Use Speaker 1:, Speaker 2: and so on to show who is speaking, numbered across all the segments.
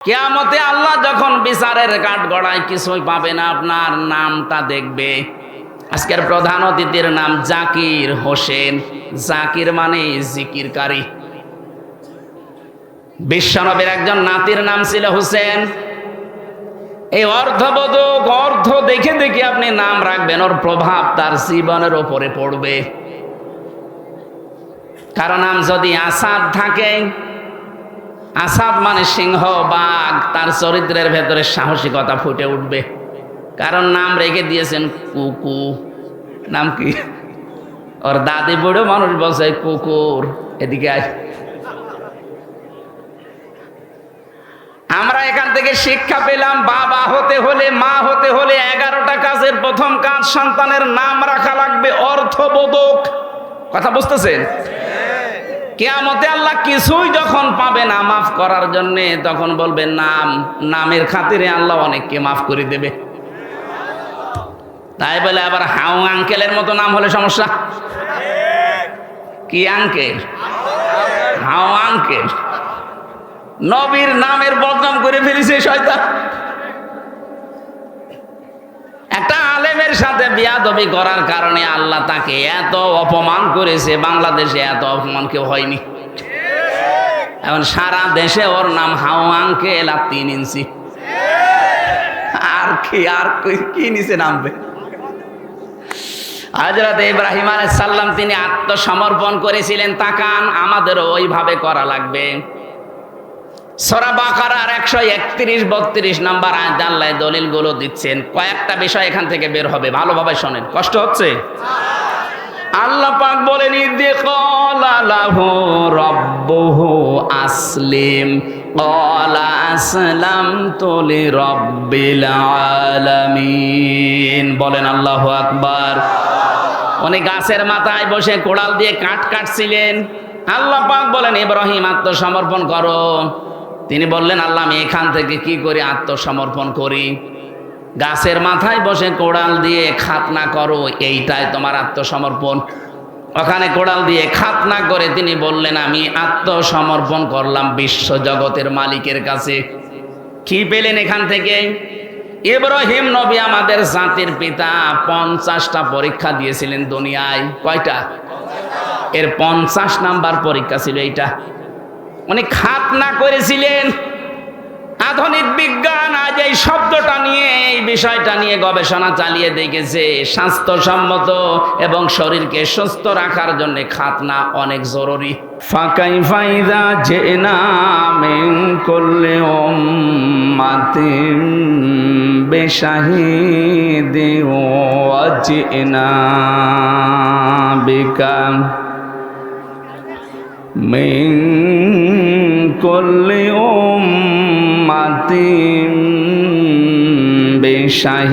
Speaker 1: কিয়ামতে আল্লাহ যখন বিচারের কাঠগড়ায় কিছুই পাবে না, আপনার নামটা দেখবে। আজকের প্রধান অতিথির নাম জাকির হোসেন। জাকির মানে জিকিরকারী। বিশ্বনবীর একজন নাতির নাম ছিল হোসেন। এই অর্ধবোধক অর্ধ দেখে দেখে আপনি নাম রাখবেন, ওর প্রভাব তার জীবনের ওপরে পড়বে। কারণ নাম যদি আসাদ থাকে, আসাদ মানে সিংহ বাঘ, তার চরিত্রের ভেতরে সাহসিকতা ফুটে উঠবে। কারণ নাম রেখে দিয়েছেন কুকু। নাম কি? ওর দাদি বুড়ো মানুষ বলছে কুকুর। এদিকে আয়। আমরা এখান থেকে শিক্ষা পেলাম, বাবা হতে হলে, মা হতে হলে 11টা কাজের প্রথম কাজ সন্তানের নাম রাখা লাগবে অর্থবোধক। কথা বুঝতেছেন? কিয়ামতে আল্লাহ কিছুই যখন পাবে না মাফ করার জন্য, তখন বলবে নাম। নামের খাতিরে আল্লাহ অনেককে মাফ করে দেবে। তাই বলে আবার হাউ আঙ্কেলের মতো নাম হলে সমস্যা। কি আঙ্কেল? How uncle. নবীর নামের বদনাম করে ফেলেছে শয়তান। একটা আলেমের সাথে বিয়াদবি করার কারণে আল্লাহ তাকে এত অপমান করেছে, বাংলাদেশে এত অপমান কেউ হয়নি। এখন সারা দেশে ওর নাম হাউ আঙ্কেল আর 3 ইঞ্চি। আর কি নিচে নামবে? হযরত ইব্রাহিম আলাইহিস সালাম তিনি আত্মসমর্পণ করেছিলেন। তাকান, আমাদেরও ওইভাবে করা লাগবে। সূরা বাকারার 131-32 নম্বর আয়াতে আল্লাহ দলিলগুলো দিচ্ছেন। কয়েকটা বিষয় এখান থেকে বের হবে, ভালোভাবে শোনেন। কষ্ট হচ্ছে? আল্লাহ পাক বলেন, ইযি ক্বালা লাহু রাব্বুহু আসলিম ক্বালা আসলামতু লিরাব্বিল আলামিন। বলেন আল্লাহু আকবার। উনি গাছের মাথায় বসে কোড়াল দিয়ে কাঠ কাটছিলেন। আল্লাহ পাক বলেন, ইব্রাহিম আত্মসমর্পণ করো। তিনি বললেন, আল্লাহ আমি এখান থেকে কি করে আত্মসমর্পণ করি? গাছের মাথায় বসে কোড়াল দিয়ে খাতনা করো, এইটাই তোমার আত্মসমর্পণ। ওখানে কোড়াল দিয়ে খাতনা করে তিনি বললেন, আমি আত্মসমর্পণ করলাম বিশ্ব জগতের মালিকের কাছে। কি পেলেন এখান থেকে? ইব্রাহিম নবী আমাদের জাতির পিতা 50টা পরীক্ষা দিয়েছিলেন দুনিয়ায়। কয়টা? এর 50 নাম্বার পরীক্ষা ছিল এইটা। উনি খাতনা করেছিলেন। আধুনিক বিজ্ঞান আজ এই শব্দটা নিয়ে, এই বিষয়টা নিয়ে গবেষণা চালিয়ে দেখেছে স্বাস্থ্যসম্মত এবং শরীরকে সুস্থ রাখার জন্য খাতনা অনেক জরুরি। ফাকাইফা ইযা জিনা মিন কুল্লি উম্মাতিন বিশাহিদি ওয়া জিনা বিকা মিন কুল্লি উম্মাতিন বিশাহিদি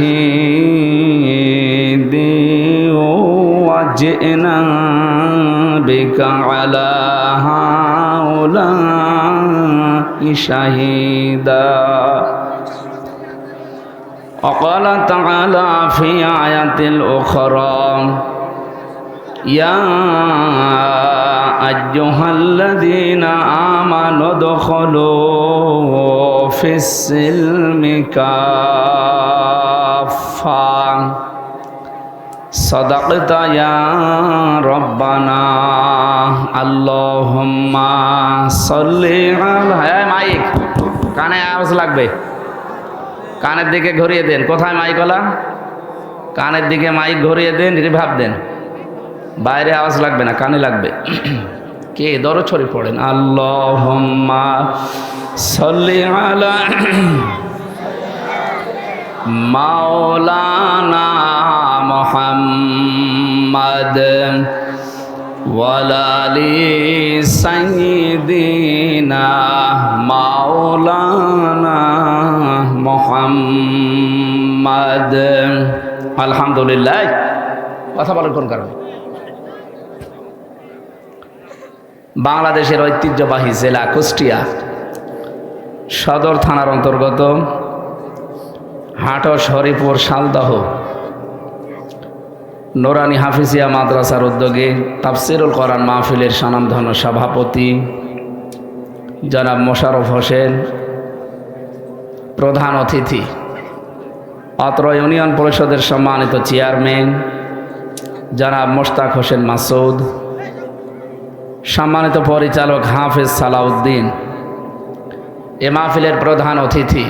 Speaker 1: ওয়া জিনা বিকা আলা হাউলাই শাহিদা। وقال تعالى في آية أخرى يا أيها الذين آمنوا ادخلوا في السلم كافة صدقت يا ربنا اللهم صل على মাইক কানে আওয়াজ লাগবে, কানের দিকে ঘুরিয়ে দেন। কোথায় মাইকওয়ালা? কানের দিকে মাইক ঘুরিয়ে দেন, রিভাব দেন। বাইরে আওয়াজ লাগবে না, কানে লাগবে। কে দরদ শরীফ পড়েন? আল্লাহুম্মা সাল্লি আলা মাওলানা মুহাম্মাদ ওয়ালা আলি সাইয়্যিদিনা মাওলানা মুহাম্মাদ। আলহামদুলিল্লাহ। কথা বলেন কোন কারণে? বাংলাদেশের ঐতিহ্যবাহী জেলা কুষ্টিয়া সদর থানার অন্তর্গত হাটস হরিপুর শালদহ নুরানি হাফিজিয়া মাদ্রাসার উদ্যোগে তাফসিরুল কোরআন মাহফিলের স্বনামধন্য সভাপতি জনাব মোশাররফ হোসেন প্রধান অতিথি, অত্র ইউনিয়ন পরিষদের সম্মানিত চেয়ারম্যান জনাব মোশতাক হোসেন মাসুদ, সম্মানিত পরিচালক হাফেজ সালাউদ্দিন, এ মাহফিলের প্রধান অতিথি,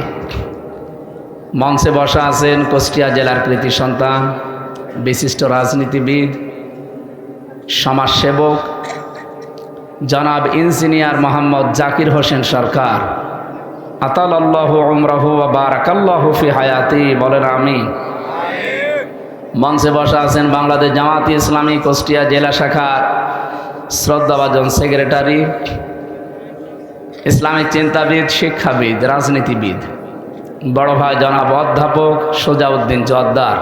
Speaker 1: মঞ্চে বসা আছেন কুষ্টিয়া জেলার কৃতি সন্তান, বিশিষ্ট রাজনীতিবিদ, সমাজসেবক জনাব ইঞ্জিনিয়ার মোহাম্মদ জাকির হোসেন সরকার, আতালাল্লাহু উমরাহু ওয়া বারাকাল্লাহু ফি হায়াতি, বলেন আমিন। মঞ্চে বসা আছেন বাংলাদেশ জামায়াতে ইসলামী কুষ্টিয়া জেলা শাখার শ্রদ্ধাভাজন সেক্রেটারি, ইসলামিক চিন্তাবিদ, শিক্ষাবিদ, রাজনীতিবিদ, বড় ভাই জনাব অধ্যাপক সোজাউদ্দিন জোয়াদ্দার,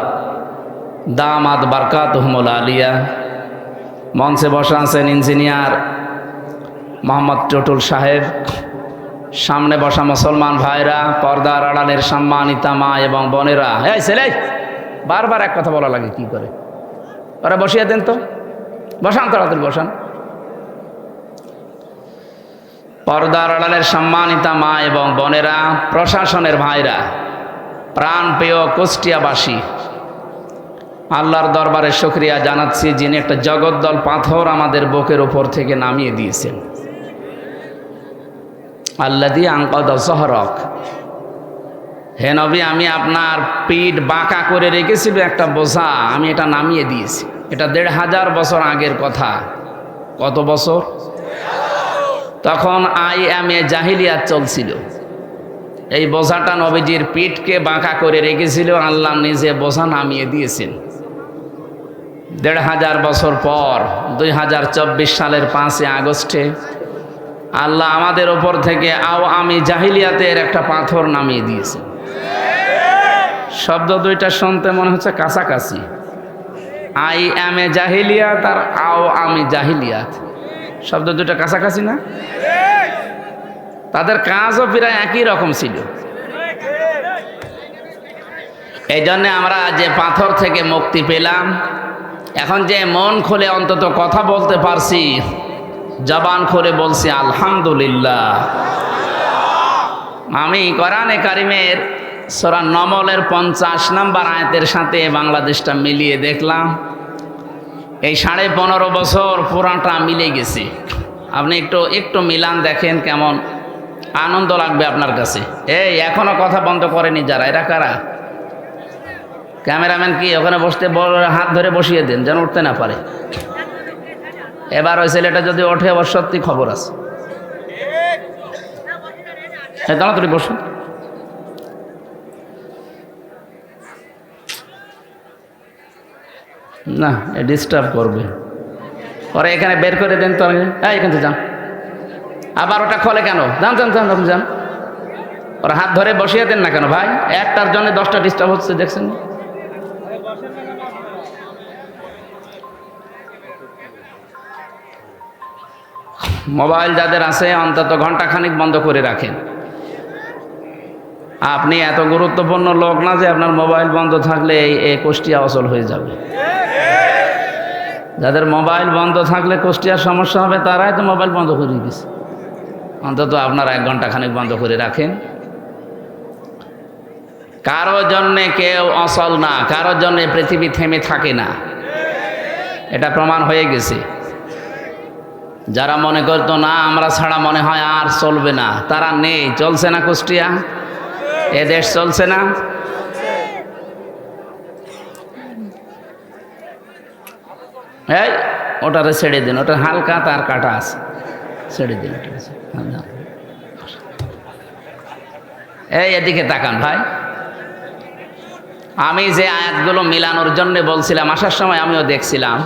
Speaker 1: দামাত বারকাতুহুমুল আলিয়া। মঞ্চে বসা আছেন ইঞ্জিনিয়ার মোহাম্মদ টুটুল সাহেব। সামনে বসা মুসলমান ভাইরা, পর্দার আড়ালের সম্মানিতা মা এবং বোনেরা। এই ছেলে, বারবার এক কথা বলা লাগে কি করে? ওরা বসিয়ে দেন তো, বসান, তাড়াতাড়ি বসান। পর্দার আড়ালের সম্মানিতা মা এবং বোনেরা, প্রশাসনের ভাইরা, প্রাণপ্রিয় কুষ্টিয়াবাসী, আল্লাহর দরবারে শুকরিয়া জানাচ্ছি যিনি একটা জগদ্দল পাথর আমাদের বুকের উপর থেকে নামিয়ে দিয়েছেন। আল্লাযী আনকাযা যহরাক, হে নবী, আমি আপনার পিঠ বাঁকা করে রেখেছিল একটা বোঝা, আমি এটা নামিয়ে দিয়েছি। এটা ১৫০০ বছর আগের কথা। কত বছর? তখন আইএমএ জাহিলিয়াত চলছিল। এই বোঝাটা নবীজির পিঠকে বাঁকা করে রেখেছিল, আল্লাহ নিজে বোঝা নামিয়ে দিয়েছেন। ১৫০০ বছর পর ২০২৪ সালের ৫ই আগস্টে আল্লাহ আমাদের ওপর থেকে আওয়ামী জাহিলিয়াতের একটা পাথর নামিয়ে দিয়েছে। শব্দ দুইটা শুনতে মনে হচ্ছে কাছাকাছি, আইএমএ জাহিলিয়াত আর আওয়ামী জাহিলিয়াত, শব্দ দুইটা কাছাকাছি না? তাদের কাজও প্রায় একই রকম ছিল। এই জন্যে আমরা যে পাথর থেকে মুক্তি পেলাম, এখন যে মন খুলে অন্তত কথা বলতে পারছি, জবান খুলে বলছি আলহামদুলিল্লাহ। আমি কোরআনে কারিমের সূরা নমলের ৫০ নম্বর আয়াতের সাথে বাংলাদেশটা মিলিয়ে দেখলাম, এই ১৫.৫ বছর পুরাটা মিলে গেছে। আপনি একটু মিলান দেখেন, কেমন আনন্দ লাগবে আপনার কাছে। এই এখনো কথা বন্ধ করেনি যারা, এরা কারা? ক্যামেরাম্যান কি ওখানে বসতে হাত ধরে বসিয়ে দেন যেন উঠতে না পারে। এবার ওই ছেলেটা যদি ওঠে, আবার সত্যি খবর আছে। তাড়াতাড়ি বসুন। না, ডিস্টার্ব করবে। ওরা এখানে বের করে দেন তো, এখান থেকে যান। আবার ওটা খোলে কেন? যান যান যান যান। ওরা হাত ধরে বসিয়ে দেন না কেন ভাই? একটার জন্য 10টা ডিস্টার্ব হচ্ছে, দেখছেন? মোবাইল যাদের আছে অন্তত ঘন্টাখানিক বন্ধ করে রাখেন। আপনি এত গুরুত্বপূর্ণ লোক না যে আপনার মোবাইল বন্ধ থাকলে এই কুষ্টিয়া অচল হয়ে যাবে। যাদের মোবাইল বন্ধ থাকলে কুষ্টিয়ার সমস্যা হবে, তারাই তো মোবাইল বন্ধ করে দিয়েছে। অন্তত আপনারা 1 ঘন্টাখানিক বন্ধ করে রাখেন। কারো জন্যে কেউ অচল না, কারো জন্যে পৃথিবী থেমে থাকে না, এটা প্রমাণ হয়ে গেছে। যারা মনে করতো না আমরা ছাড়া মনে হয় আর চলবে না, তারা নেই। চলছে না কুষ্টিয়া, এ দেশ চলছে না। এই ওটারে ছেড়ে দিন, ওটা হালকা তার কাটা আছে, ছেড়ে দিন। এই এদিকে তাকান ভাই। আমি যে আয়াতগুলো মিলানোর জন্য বলছিলাম, আসার সময় আমিও দেখছিলাম।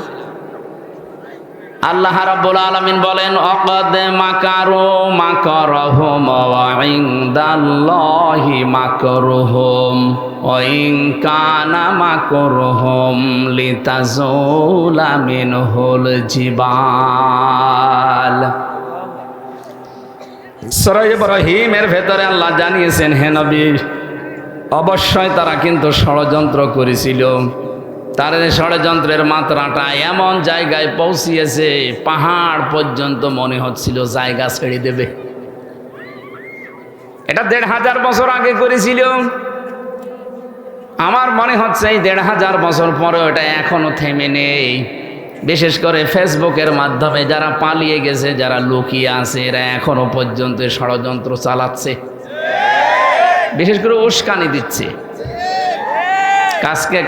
Speaker 1: আল্লাহ রাব্বুল আলামিন বলেন, অকদ মাকারু মাকারহুম ওয়া ইনদাল্লাহি মাকরুহুম ওয়া ইন কানা মাকরুহুম লিতাজুলা মিনহুল জিবাল। সূরা ইব্রাহিমের ভেতরে আল্লাহ জানিয়েছেন, হে নবী, অবশ্যই তারা কিন্তু ষড়যন্ত্র করেছিল। তার ষড়যন্ত্রের মাত্রাটা এমন জায়গায় পৌঁছিয়েছে, পাহাড় পর্যন্ত মনে হচ্ছিল জায়গা ছেড়ে দেবে। এটা 1500 বছর আগে করেছিল। আমার মনে হচ্ছে এই 1500 বছর পরেও এটা এখনো থেমে নেই। বিশেষ করে ফেসবুকের মাধ্যমে যারা পালিয়ে গেছে, যারা লুকিয়ে আছে, এরা এখনো পর্যন্ত ষড়যন্ত্র চালাচ্ছে, বিশেষ করে উস্কানি দিচ্ছে।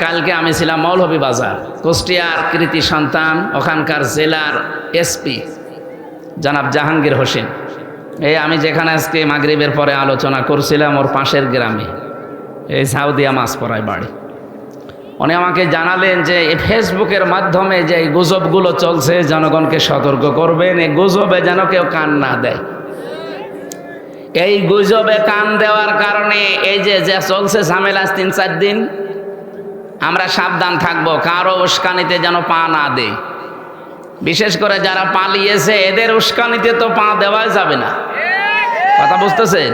Speaker 1: কালকে আমি ছিলাম মৌলভীবাজার, কুষ্টিয়ার কৃতি সন্তান, ওখানকার জেলার এসপি জনাব জাহাঙ্গীর হোসেন। আমি যেখানে আজকে মাগরিবের পরে আলোচনা করছিলাম, ওর পাশের গ্রামে, এই সাউদিয়া মাছপড়ায় বাড়ি। উনি আমাকে জানালেন যে এই ফেসবুকের মাধ্যমে যে এই গুজবগুলো চলছে, জনগণকে সতর্ক করবেন, এই গুজবে যেন কেউ কান না দেয়। এই গুজবে কান দেওয়ার কারণে এই যে চলছে ঝামেলা 3-4 দিন, আমরা সাবধান থাকবো, কারো উস্কানিতে যেন পা না দেয়। বিশেষ করে যারা পালিয়েছে, এদের উস্কানিতে তো পা দেওয়াই যাবে না। কথা বুঝতেছেন?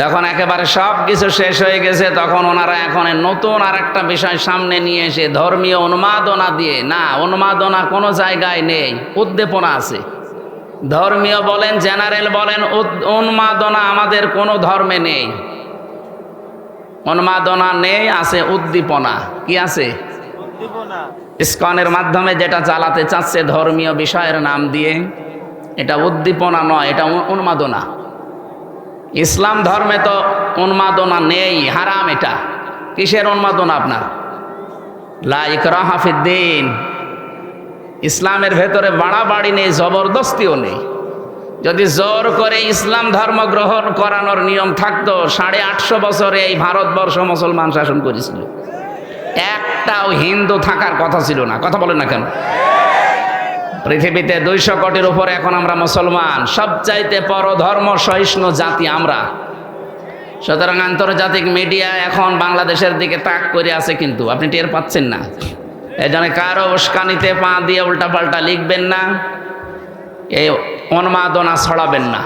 Speaker 1: যখন একেবারে সব কিছু শেষ হয়ে গেছে, তখন ওনারা এখন নতুন আর একটা বিষয় সামনে নিয়ে এসে ধর্মীয় উন্মাদনা দিয়ে, না, উন্মাদনা কোনো জায়গায় নেই, উদ্দীপনা আছে। ধর্মীয় বলেন, জেনারেল বলেন, উন্মাদনা আমাদের কোনো ধর্মে নেই। উন্মাদনা নেই, আছে উদ্দীপনা। কি আছে? ইসকনের মাধ্যমে যেটা চালাতে চাচ্ছে ধর্মীয় বিষয়ের নাম দিয়ে, এটা উদ্দীপনা নয়, এটা উন্মাদনা। ইসলাম ধর্মে তো উন্মাদনা নেই, হারাম। এটা কিসের উন্মাদনা আপনার? লা ইকরাহা ফিদ্দীন। ইসলামের ভেতরে বাড়াবাড়ি নেই, জবরদস্তিও নেই। যদি জোর করে ইসলাম ধর্ম গ্রহণ করানোর নিয়ম থাকতো, 850 বছরে এই ভারতবর্ষ মুসলমান শাসন করেছিল, একটাও হিন্দু থাকার কথা ছিল না। কথা বলেন না কেন? পৃথিবীতে 200 কোটির উপরে এখন আমরা মুসলমান, সবচাইতে পরধর্ম সহিষ্ণু জাতি আমরা। সুতরাং আন্তর্জাতিক মিডিয়া এখন বাংলাদেশের দিকে তাক করে আছে, কিন্তু আপনি টের পাচ্ছেন না। এই জন্য কারো উস্কানিতে পা দিয়ে উল্টাপাল্টা লিখবেন না, এই উন্মাদনা ছড়াবেন না।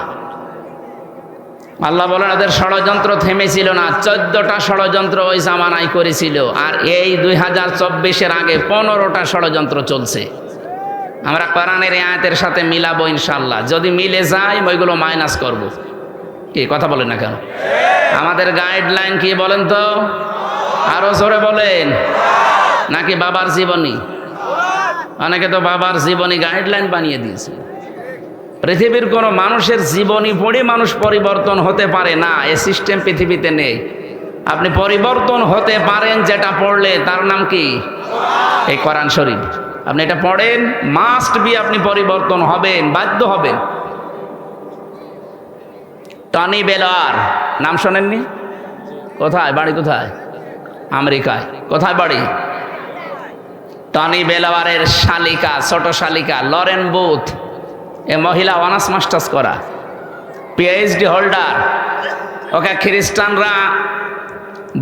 Speaker 1: আল্লাহ বলেন ওদের ষড়যন্ত্র থেমেছিল না, 14টা ষড়যন্ত্র ওই জামানায় করেছিল, আর এই 2024-এর আগে 15টা ষড়যন্ত্র চলছে। আমরা কোরআনের আয়াতের সাথে মিলাবো ইনশাল্লাহ। যদি মিলে যায় ওইগুলো মাইনাস করব। কি কথা বলেন না কেন? আমাদের গাইডলাইন কি বলেন তো? আরো জোরে বলেন। নাকি বাবার জীবনী? অনেকে তো বাবার জীবনী গাইডলাইন বানিয়ে দিয়েছে। পৃথিবীর কোনো মানুষের জীবনী পড়ে মানুষ পরিবর্তন হতে পারে না, এ সিস্টেম পৃথিবীতে নেই। আপনি পরিবর্তন হতে পারেন যেটা পড়লে, তার নাম কি? এই কোরআন শরীফ। আপনি এটা পড়েন, মাস্ট বি আপনি পরিবর্তন হবেন, বাধ্য হবেন। টনি বেলার নাম শোনেননি? কোথায় বাড়ি? কোথায়? আমেরিকায়। কোথায় বাড়ি? টনি বেলাওয়ারের শালিকা, ছোট শালিকা লরেন বুথ, এ মহিলা অনার্স মাস্টার্স করা, পিএইচডি হোল্ডার। ওকে খ্রিস্টানরা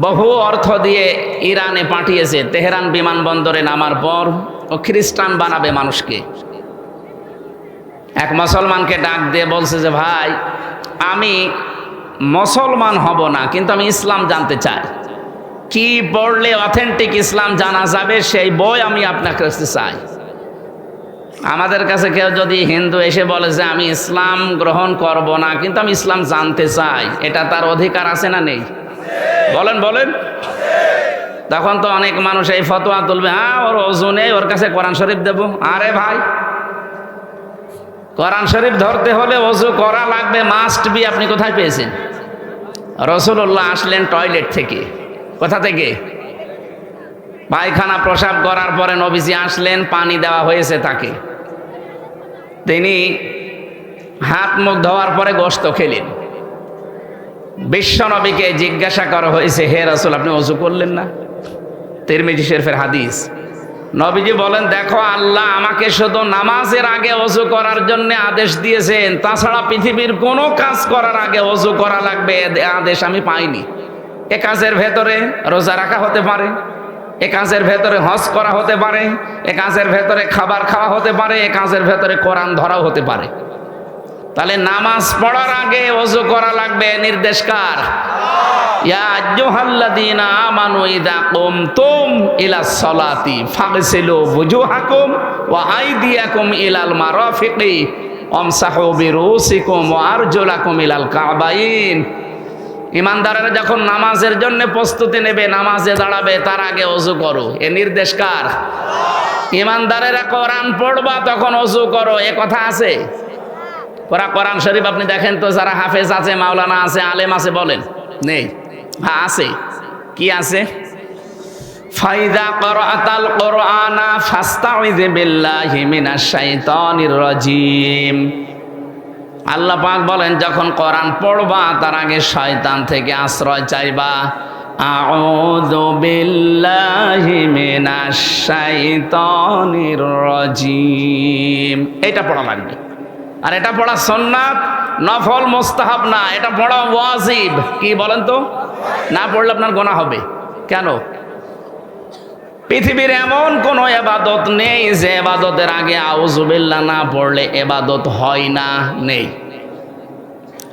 Speaker 1: বহু অর্থ দিয়ে ইরানে পাঠিয়েছে। তেহরান বিমানবন্দরে নামার পর ও খ্রিস্টান বানাবে মানুষকে। এক মুসলমানকে ডাক দিয়ে বলছে যে, ভাই, আমি মুসলমান হব না, কিন্তু আমি ইসলাম জানতে চাই। কি পড়লে অথেন্টিক ইসলাম জানা যাবে সেই বই আমি আপনার কাছে চাই। আমাদের কাছে কেউ যদি হিন্দু এসে বলে যে আমি ইসলাম গ্রহণ করব না, কিন্তু আমি ইসলাম জানতে চাই, এটা তার অধিকার আছে না নেই? বলেন বলেন। তখন তো অনেক মানুষ এই ফতোয়া তুলবে, হ্যাঁ ওর ওযু নেই, ওর কাছে কোরআন শরীফ দেব। আরে ভাই, কোরআন শরীফ ধরতে হলে ওযু করা লাগবে, মাস্ট বি। আপনি কোথায় পেয়েছেন? রাসূলুল্লাহ আসলেন টয়লেট থেকে। কোথা থেকে? পায়খানা প্রসাব করার পরে নবীজি আসলেন, পানি দেওয়া হয়েছে তাকে। তিনি হাত মুখ ধোয়ার পরে গোশত খেলেন। বিশ্ব নবীকে জিজ্ঞাসা করা হয়েছে, হে রাসূল, আপনি ওযু করলেন না? তিরমিজি শরীফের হাদিস। নবীজি বলেন, দেখো, আল্লাহ আমাকে শুধু নামাজের আগে ওযু করার জন্য আদেশ দিয়েছেন, তাছাড়া পৃথিবীর কোনো কাজ করার আগে ওযু করা লাগবে আদেশ আমি পাইনি। এ কাজের ভেতরে রোজা রাখা হতে পারে, এ কাজের ভেতরে হজ করা হতে পারে, এ কাজের ভেতরে খাবার খাওয়া হতে পারে, এ কাজের ভেতরে কোরআন ধরাও হতে পারে। তাহলে নামাজ পড়ার আগে ওযু করা লাগবে, নির্দেশ কার? ইয়া আইয়ুহাল্লাযীনা আমানু ইযা কুমতুম ইলাস সালাতি ফাগসিলু ওয়ুজুহাকুম ওয়া আইদিয়াকুম ইলাল মারাফিকি আমসাহু বিরুসিকুম ওয়া আরজুলাকুম ইলাল কাবাইন। ইমানদারেরা যখন নামাজের জন্য প্রস্তুতি নেবে, নামাজে দাঁড়াবে, তার আগে ওযু করো, এ নির্দেশ কার? ইমানদারেরা কোরআন পড়বা তখন ওযু করো, এ কথা আছে? কোরআন শরীফ আপনি দেখেন তো, যারা হাফেজ আছে, মাওলানা আছে, আলেম আছে, বলেন নেই? হ্যাঁ আছে। কি আছে? ফাইদা ক্বরাতাল কুরআনা ফাস্তাইয বিল্লাহি মিনাশ শাইতানির রাজিম। আল্লাহ পাক বলেন, যখন কোরআন পড়বা তার আগে শয়তান থেকে আশ্রয় চাইবা। আউযু বিল্লাহি মিনাশ শাইতানির রাজিম, এটা পড়া লাগবে। আর এটা পড়া সুন্নাত, নফল, মুস্তাহাব না, এটা পড়া ওয়াজিব। কি বলেন তো? না পড়লে আপনার গুনাহ হবে। কেন? পৃথিবীর এমন কোন ইবাদত নেই যে ইবাদতের আগে আউযু বিল্লাহ না পড়লে ইবাদত হয় না, নেই।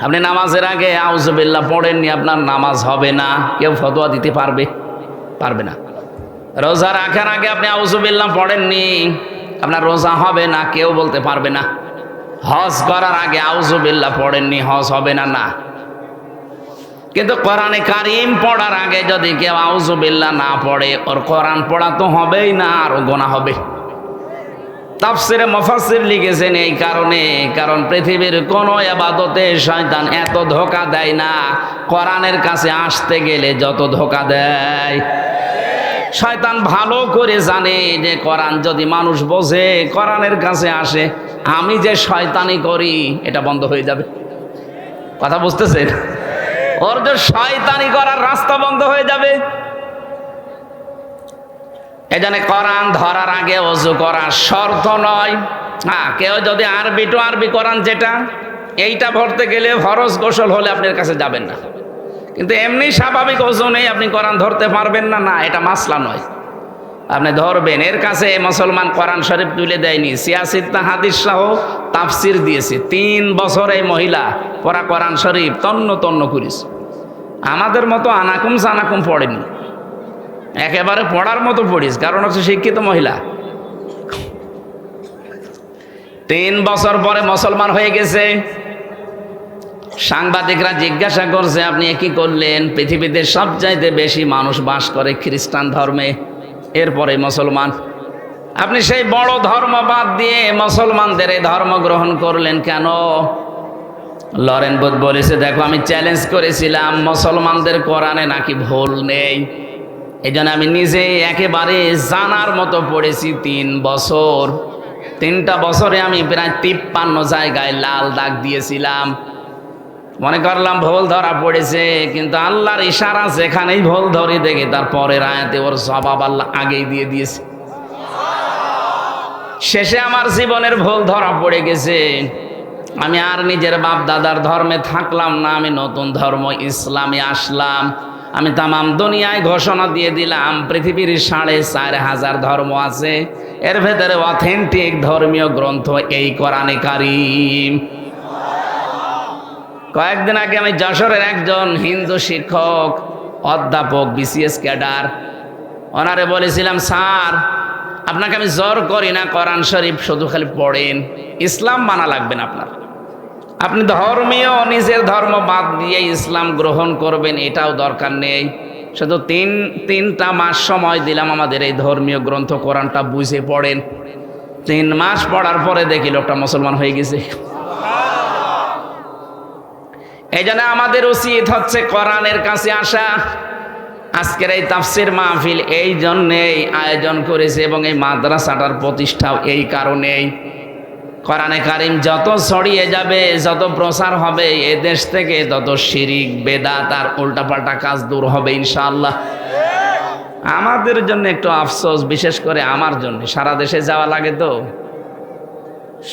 Speaker 1: আপনি নামাজের আগে আউযু বিল্লাহ পড়েননি, আপনার নামাজ হবে না, কেউ ফতোয়া দিতে পারবে? পারবে না। রোজা রাখার আগে আপনি আউযু বিল্লাহ পড়েননি, আপনার রোজা হবে না, কেউ বলতে পারবে না। হজ করার আগে আউযু বিল্লাহ পড়েননি, হজ হবে না, না। কিন্তু কোরআনে কারীম পড়ার আগে যদি কেউ আউযু বিল্লাহ না পড়ে, ওর কোরআন পড়া তো হবেই না, আরো গুনাহ হবে। তাফসিরে মুফাসসির লিখেছেন এই কারণে, কারণ পৃথিবীর কোন ইবাদতে শয়তান এত ধোঁকা দেয় না, কোরআনের কাছে আসতে গেলে যত ধোঁকা দেয়। শয়তান ভালো করে জানে যে কোরআন যদি মানুষ বোঝে, কোরআনের কাছে আসে, আমি যে শয়তানি করি এটা বন্ধ হয়ে যাবে। কথা বুঝতেছেন? ওর যে শয়তানি করার রাস্তা বন্ধ হয়ে যাবে। এজন্য কোরআন ধরার আগে ওযু করা শর্ত নয়। হ্যাঁ, কেউ যদি আরবি টু আরবি কোরআন, যেটা এইটা ভরতে গেলে ফরজ গোসল হলে আপনার কাছে যাবেন না, কিন্তু এমনি স্বাভাবিক ওযু নেই, আপনি কোরআন ধরতে পারবেন না, না, এটা মাসলা নয়। আপনি ধরবেন। এর কাছে মুসলমান কোরআন শরীফ তুলে দেয়নি, সিয়াসিত্তা হাদিস সহ তাফসির দিয়েছে। 3 বছর এই মহিলা পড়া কোরআন শরীফ তন্ন তন্ন করিস। আমাদের মতো আনাকুম জানাকুম পড়েনি, একেবারে পড়ার মতো পড়িস, কারণ হচ্ছে শিক্ষিত মহিলা। 3 বছর পরে মুসলমান হয়ে গেছে। সাংবাদিকরা জিজ্ঞাসা করছে, আপনি কি করলেন? পৃথিবীতে সবচাইতে বেশি মানুষ বাস করে খ্রিস্টান ধর্মে, এরপরে মুসলমান। আপনি সেই বড় ধর্ম বাদ দিয়ে মুসলমানদের এই ধর্ম গ্রহণ করলেন কেন? লরেন বুথ বলেছে, দেখো আমি চ্যালেঞ্জ করেছিলাম মুসলমানদের কোরআনে নাকি ভুল নেই, এই জন্য আমি নিজে একেবারে জানার মতো পড়েছি 3 বছর। 3টা বছরে আমি প্রায় 53 জায়গায় লাল দাগ দিয়েছিলাম। মনে করলাম ভুল ধরা পড়েছে, কিন্তু আল্লাহর ইশারা, যেখানেই ভুল ধরে দেখে তার পরের আয়াতে ওর জবাব আল্লাহ আগেই দিয়ে দিয়েছে। শেষে আমার জীবনের ভুল ধরা পড়ে গেছে। আমি আর নিজের বাপ দাদার ধর্মে থাকলাম না, আমি নতুন ধর্ম ইসলামে আসলাম। আমি তামাম দুনিয়ায় ঘোষণা দিয়ে দিলাম, পৃথিবীর 4,500 ধর্ম আছে, এর ভেতরে অথেন্টিক ধর্মীয় গ্রন্থ এই কোরআনে কারীম। কয়েকদিন আগে আমি যশোরের একজন হিন্দু শিক্ষক, অধ্যাপক, বিসিএস ক্যাডার, ওনারে বলেছিলাম, স্যার আপনাকে আমি জোর করি না, কোরআন শরীফ শুধু খালি পড়েন, ইসলাম মানা লাগবে না আপনার। আপনি ধর্মীয় নিজের ধর্ম বাদ দিয়ে ইসলাম গ্রহণ করবেন, এটাও দরকার নেই। শুধু 3টা মাস সময় দিলাম, আমাদের এই ধর্মীয় গ্রন্থ কোরআনটা বুঝে পড়েন। 3 মাস পড়ার পরে দেখি লোকটা মুসলমান হয়ে গেছে। এই জন্য আমাদের উচিত হচ্ছে কোরআনের কাছে আসা। আজকের এই তাফসির মাহফিল এই জন্যেই আয়োজন করেছে, এবং এই মাদ্রাসাটার প্রতিষ্ঠাও এই কারণেই। কোরআনে কারীম যত ছড়িয়ে যাবে, যত প্রচার হবে এ দেশ থেকে, তত শিরিক, বেদাত আর উল্টাপাল্টা কাজ দূর হবে ইনশাআল্লাহ। আমাদের জন্য একটু আফসোস, বিশেষ করে আমার জন্য, সারা দেশে যাওয়া লাগে তো।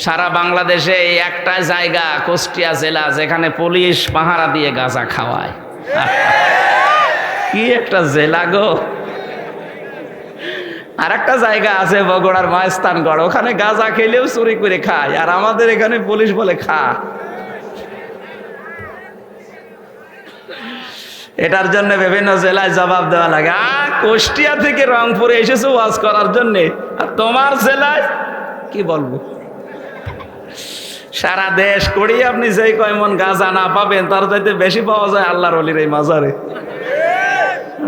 Speaker 1: সারা বাংলাদেশে এই একটা জায়গা, কুষ্টিয়া জেলা, যেখানে পুলিশ পাহারা দিয়ে গাঁজা খাওয়ায়। কি একটা জেলা গো! আর একটা জায়গা আছে বগুড়ার মহেস্থানগড়, ওখানে গাঁজা খেলেও চুরি করে খায়, আর আমাদের এখানে পুলিশ বলে খা। এটার জন্য বিভিন্ন জেলায় জবাব দেওয়া লাগে। কুষ্টিয়া থেকে রংপুরে এসেছো ওয়াজ করার জন্য, আর তোমার জেলায় কি বলবো? সারা দেশ করি আপনি যেই কয় মন গাঁজা না পাবেন তার চাইতে বেশি পাওয়া যায় আল্লাহর ওলির এই মাজারে।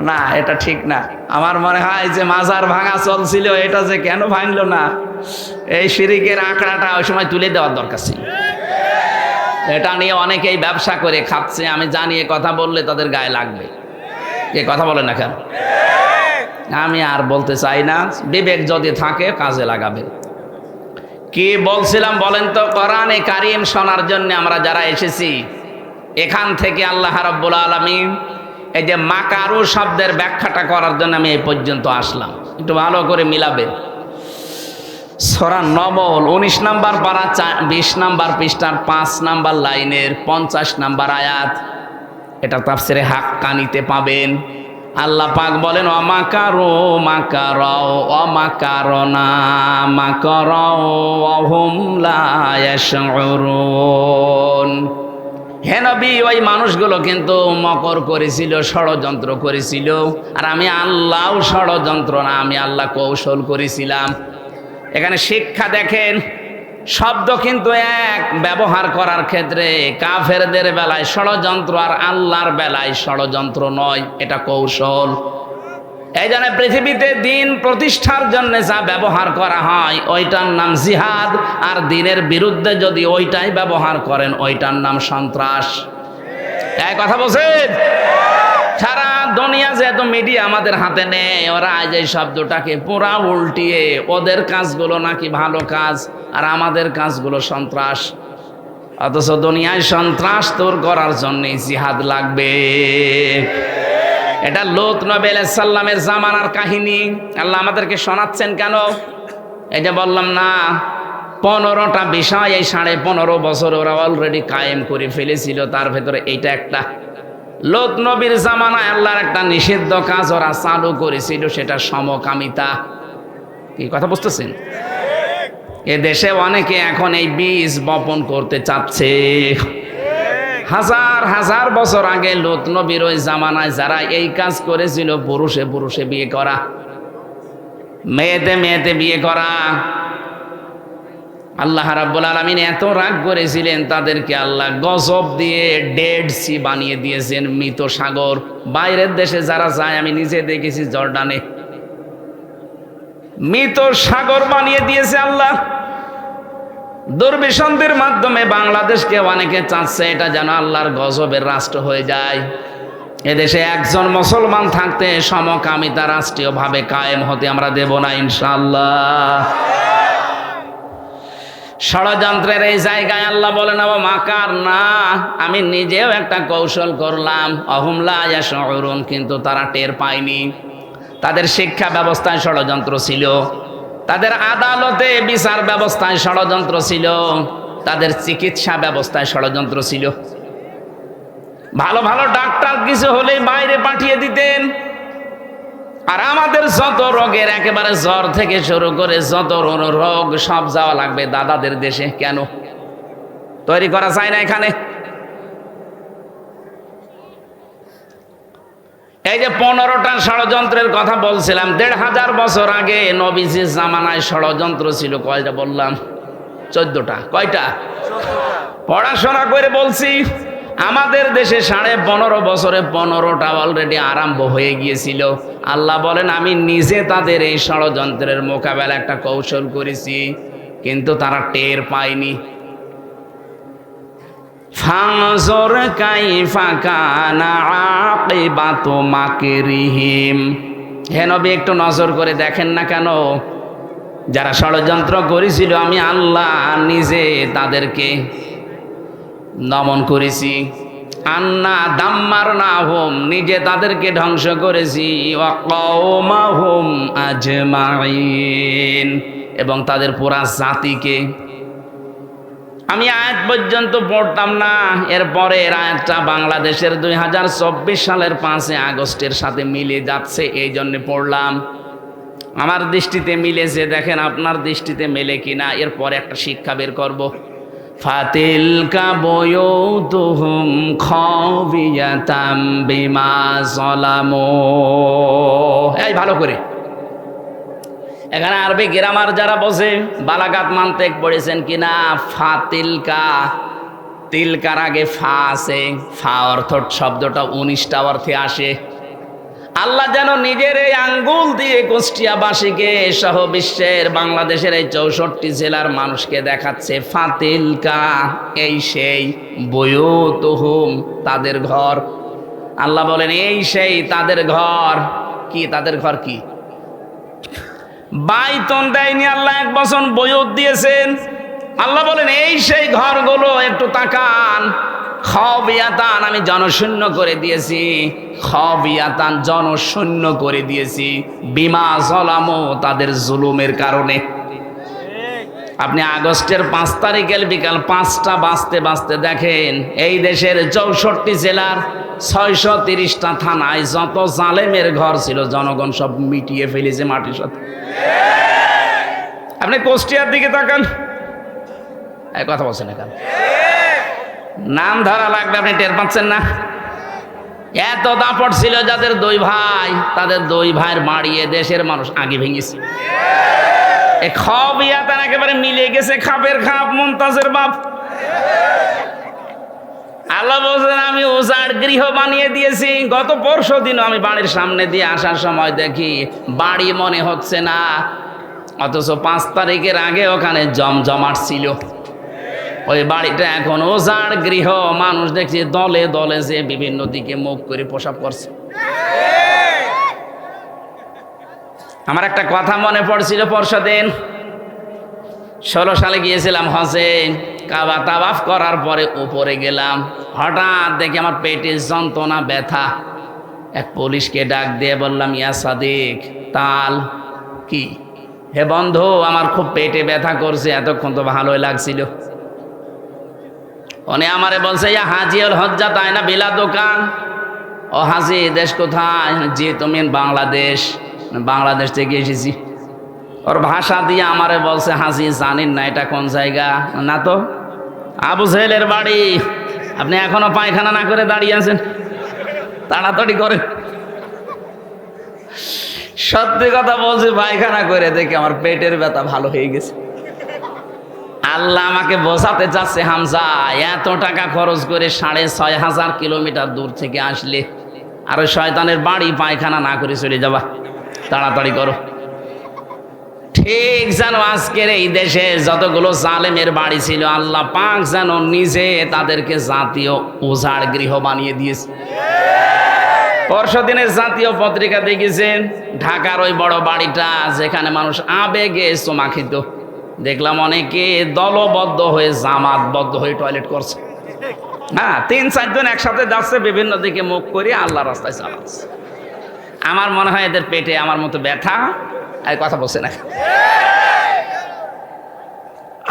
Speaker 1: না, এটা ঠিক না। আমার মনে হয় যে মাজার ভাঙা চলছিল, এটা যে কেন ভাঙলো না, এই শিরিকের আঁকড়াটা ওই সময় তুলে দেওয়ার দরকার ছিল। এটা নিয়ে অনেকেই ব্যবসা করে খাচ্ছে, আমি জানি এ কথা বললে তাদের গায়ে লাগবে। এ কথা বলে না কেন? আমি আর বলতে চাই না, বিবেক যদি থাকে কাজে লাগাবে। কি বলছিলাম বলেন তো? কোরআনে কারীম শোনার জন্য আমরা যারা এসেছি, এখান থেকে আল্লাহ রাব্বুল আলামিন এই যে মাকারু শব্দের ব্যাখ্যাটা করার জন্য আমি এই পর্যন্ত আসলাম। একটু ভালো করে মিলাবে। সূরা নমল 19 নম্বর পারা 20 নম্বর পৃষ্ঠার 5 নম্বর লাইনের 50 নম্বর আয়াত, এটা তাফসিরে হাক্কানিতে পাবেন। আল্লাহ পাক বলেন অমাকারু মাকারাও অমাকারনা মাকারাও ওয়াহুম লা ইয়াশউরুন। হে নবী, ওই মানুষগুলো কিন্তু মকর করেছিল, ষড়যন্ত্র করেছিল, আর আমি আল্লাহও ষড়যন্ত্র না, আমি আল্লাহ কৌশল করেছিলাম। এখানে শিক্ষা দেখেন, শব্দ কিন্তু এক, ব্যবহার করার ক্ষেত্রে কাফেরদের বেলায় ষড়যন্ত্র আর আল্লাহর বেলায় ষড়যন্ত্র নয়, এটা কৌশল। এই জন্য পৃথিবীতে দিন প্রতিষ্ঠার জন্য যা ব্যবহার করা হয় ওইটার নাম জিহাদ, আর দিনের বিরুদ্ধে যদি ওইটাই ব্যবহার করেন ওইটার নাম সন্ত্রাস। এই কথা বলছেন? সারা দুনিয়া যেহেতু মিডিয়া আমাদের হাতে নেই, ওরা আজ এই শব্দটাকে পুরা উল্টিয়ে ওদের কাজগুলো নাকি ভালো কাজ আর আমাদের কাজগুলো সন্ত্রাস। অথচ দুনিয়ায় সন্ত্রাস দূর করার জন্য জিহাদ লাগবে। এটা লূত নবী আলাইহিস সালামের জামানার কাহিনী আল্লাহ আমাদেরকে শোনাচ্ছেন কেন? এই যে বললাম না, 15টা বিষয় এই 15.5 বছর ওরা অলরেডি কায়েম করে ফেলেছিল, তার ভেতরে এইটা একটা। লূত নবীর জামানায় আল্লাহর একটা নিষিদ্ধ কাজ ওরা চালু করেছিল, সেটা সমকামিতা। কি কথা বুঝতেছেন? এ দেশে অনেকে এখন এই বীজ বপন করতে চাচ্ছে। হাজার হাজার বছর আগে লূত নবীর ওই জামানায় যারা এই কাজ করেছিল, পুরুষে পুরুষে বিয়ে করা, মেয়েতে মেয়েতে বিয়ে করা, আল্লাহ রাব্বুল আলামিন এত রাগ করেছিলেন তাদেরকে, আল্লাহ গজব দিয়ে ডেড সি বানিয়ে দিয়েছেন, মৃত সাগর। বাইরের দেশে যারা যায়, আমি নিজে দেখেছি জর্ডানে, মৃত সাগর বানিয়ে দিয়েছে আল্লাহ। দুর্বিসন্ধির মাধ্যমে বাংলাদেশকে অনেকে চাচ্ছে এটা যেন আল্লাহর গজবের রাষ্ট্র হয়ে যায়। এদেশে একজন মুসলমান থাকতে সমকামিতা রাষ্ট্রীয়ভাবে কায়েম হতে আমরা দেব না ইনশাআল্লাহ। ষড়যন্ত্রের এই জায়গায় আল্লাহ বলেন ও মাকার না, আমি নিজেও একটা কৌশল করলাম, অহুম লা ইয়াশউরুন, কিন্তু তারা টের পায়নি। তাদের শিক্ষা ব্যবস্থায় ষড়যন্ত্র ছিল, তাদের আদালতে বিচার ব্যবস্থায় ষড়যন্ত্র ছিল, তাদের চিকিৎসা ব্যবস্থায় ষড়যন্ত্র ছিল। ভালো ভালো ডাক্তার কিছু হলেই বাইরে পাঠিয়ে দিতেন, আর আমাদের যত রোগের একেবারে জ্বর থেকে শুরু করে যত রোগ সব যাওয়া লাগবে দাদাদের দেশে। কেন তৈরি করা যায় না এখানে? এই যে 15টা ষড়যন্ত্রের কথা বলছিলাম, 1500 বছর আগে নবীজির জামানায় ষড়যন্ত্র ছিল কয়টা বললাম? 14টা। কয়টা? পড়াশোনা করে বলছি। আমাদের দেশে 15.5 বছরে 15টা অলরেডি আরম্ভ হয়ে গিয়েছিল। আল্লাহ বলেন আমি নিজে তাদের এই ষড়যন্ত্রের মোকাবেলা একটা কৌশল করেছি, কিন্তু তারা টের পায়নি। ফানজুর কাইফা কানা আকিবাতু মাকরিহিম। হে নবী, একটু নজর করে দেখেন না কেন? যারা ষড়যন্ত্র করেছিল আমি আল্লাহ নিজে তাদেরকে দমন করেছি। আন্না দাম্মারনাহুম, নিজে তাদেরকে ধ্বংস করেছি। ওয়া কওমাহুম আজমাইন, এবং তাদের পুরা জাতিকে। আমি আয়াত পর্যন্ত পড়তাম না, এরপরে আয়াতটা বাংলাদেশের 2024 সালের 5 আগস্টের সাথে মিলে যাচ্ছে, এই জন্য পড়লাম। আমার দৃষ্টিতে মিলেছে, দেখেন আপনার দৃষ্টিতে মেলে কিনা। এরপরে একটা শিক্ষা বের করব। ফাতিলকা বুয়ুতুহুম খাবিয়াতাম বিমা যালামু। এই ভালো করে, এখানে আরবি গ্রামার যারা বসে বালাগাত মানতেক পড়েছেন কিনা? ফাতিলকা, তিলকার আগে ফা আছে, ফা অর্থ শব্দটা 19টা অর্থে আসে। আল্লাহ যেন নিজের এই আঙ্গুল দিয়ে কুষ্টিয়াবাসীকে সহ বিশ্বের বাংলাদেশের এই 64 জেলার মানুষকে দেখাচ্ছে ফাতিলকা, এই সেই বুয়ুতুহুম, তাদের ঘর। আল্লাহ বলেন এই সেই তাদের ঘর। কি তাদের ঘর? কি বাইতন দেয়নি আল্লাহ, 1 বছর বয়ুত দিয়েছেন। আল্লাহ বলেন এই সেই ঘরগুলো, একটু তাকান। খাবিয়াতান, আমি জনশূন্য করে দিয়েছি। খাবিয়াতান, জনশূন্য করে দিয়েছি। বিমা জলামু, তাদের জুলুমের কারণে। আপনি আগস্টের 5 তারিখের বিকাল 5টা বাজতে বাজতে দেখেন এই দেশের 64 জেলার 630টা থানায় যত জালেমের ঘর ছিল জনগণ সব মিটিয়ে ফেলেছে মাটির সাথে। আপনি কুষ্টিয়ার দিকে তাকান, এই কথা বলছেন না কেন? নাম ধরা লাগবে, আপনি টের পাচ্ছেন না? এত দাপট ছিল যাদের 2 ভাই, তাদের 2 ভাইয়ের মারিয়ে দেশের মানুষ আগে ভেঙেছে। এ খাবিয়াতান একেবারে মিলে গেছে, খাপের খাপ, মুমতাজের বাপ। আল্লাহ বলছেন আমি উজাড় গৃহ বানিয়ে দিয়েছি। গত পরশু দিনও আমি বাড়ির সামনে দিয়ে আসার সময় দেখি বাড়ি মনে হচ্ছে না, অথচ 5 তারিখের আগে ওখানে জমজমাট ছিল। ওই বাড়িটা এখন উজাড় গৃহ। মানুষ দেখছি দলে দলে যে বিভিন্ন দিকে মুখ করে প্রসাব করছে। আমার একটা কথা মনে পড়ছিল, পরশু দিন 16 সালে গিয়েছিলাম হজে। কাবা তাওয়াফ করার পরে উপরে গেলাম, হঠাৎ দেখি আমার পেটে যন্ত্রণা, ব্যথা। এক পুলিশকে ডাক দিয়ে বললাম, ইয়া সাদিক তাল। কি? হে বন্ধু, আমার খুব পেটে ব্যথা করছে, এতক্ষণ তো ভালোই লাগছিল। উনি আমারে বলছে, ইয়া হাজিউল হজ্জা, তাই না বিলা দোকান? ও হাজি, দেশ কোথায়? জি তুমি বাংলাদেশ। বাংলাদেশ থেকে এসেছি। ওর ভাষা দিয়ে আমারে বলছে, হাজি জানেন না এটা কোন জায়গা? না তো। আবু জেহেলের বাড়ি। আপনি এখনো পায়খানা না করে দাঁড়িয়ে আছেন, তাড়াতাড়ি করেন। সত্যি কথা বলছি, পায়খানা করে দেখে আমার পেটের ব্যথা ভালো হয়ে গেছে। আল্লাহ আমাকে বোঝাতে চাচ্ছে, হামজা এত টাকা খরচ করে 6500 কিলোমিটার দূর থেকে আসলে আর ওই শয়তানের বাড়ি পায়খানা না করে চলে যাবা, তাড়াতাড়ি করো। ঠিক যেন আজকের এই দেশে যতগুলো জালেমের বাড়ি ছিল আল্লাহ পাক যেন নিজে তাদেরকে জাতীয় উজাড় গৃহ বানিয়ে দিয়েছে। পরশু দিনের জাতীয় পত্রিকা দেখেছেন ঢাকার ওই বড় বাড়িটা যেখানে মানুষ আবেগে চুমা খেত। দেখলাম অনেকে দলবদ্ধ হয়ে জামাতবদ্ধ হয়ে টয়লেট করছে। হ্যাঁ, 3-4 জন একসাথে যাচ্ছে, বিভিন্ন দিকে মুখ করে আল্লাহ রাস্তায় চালাচ্ছে। আমার মনে হয় এদের পেটে আমার মতো ব্যথা, এই কথা বলছে না।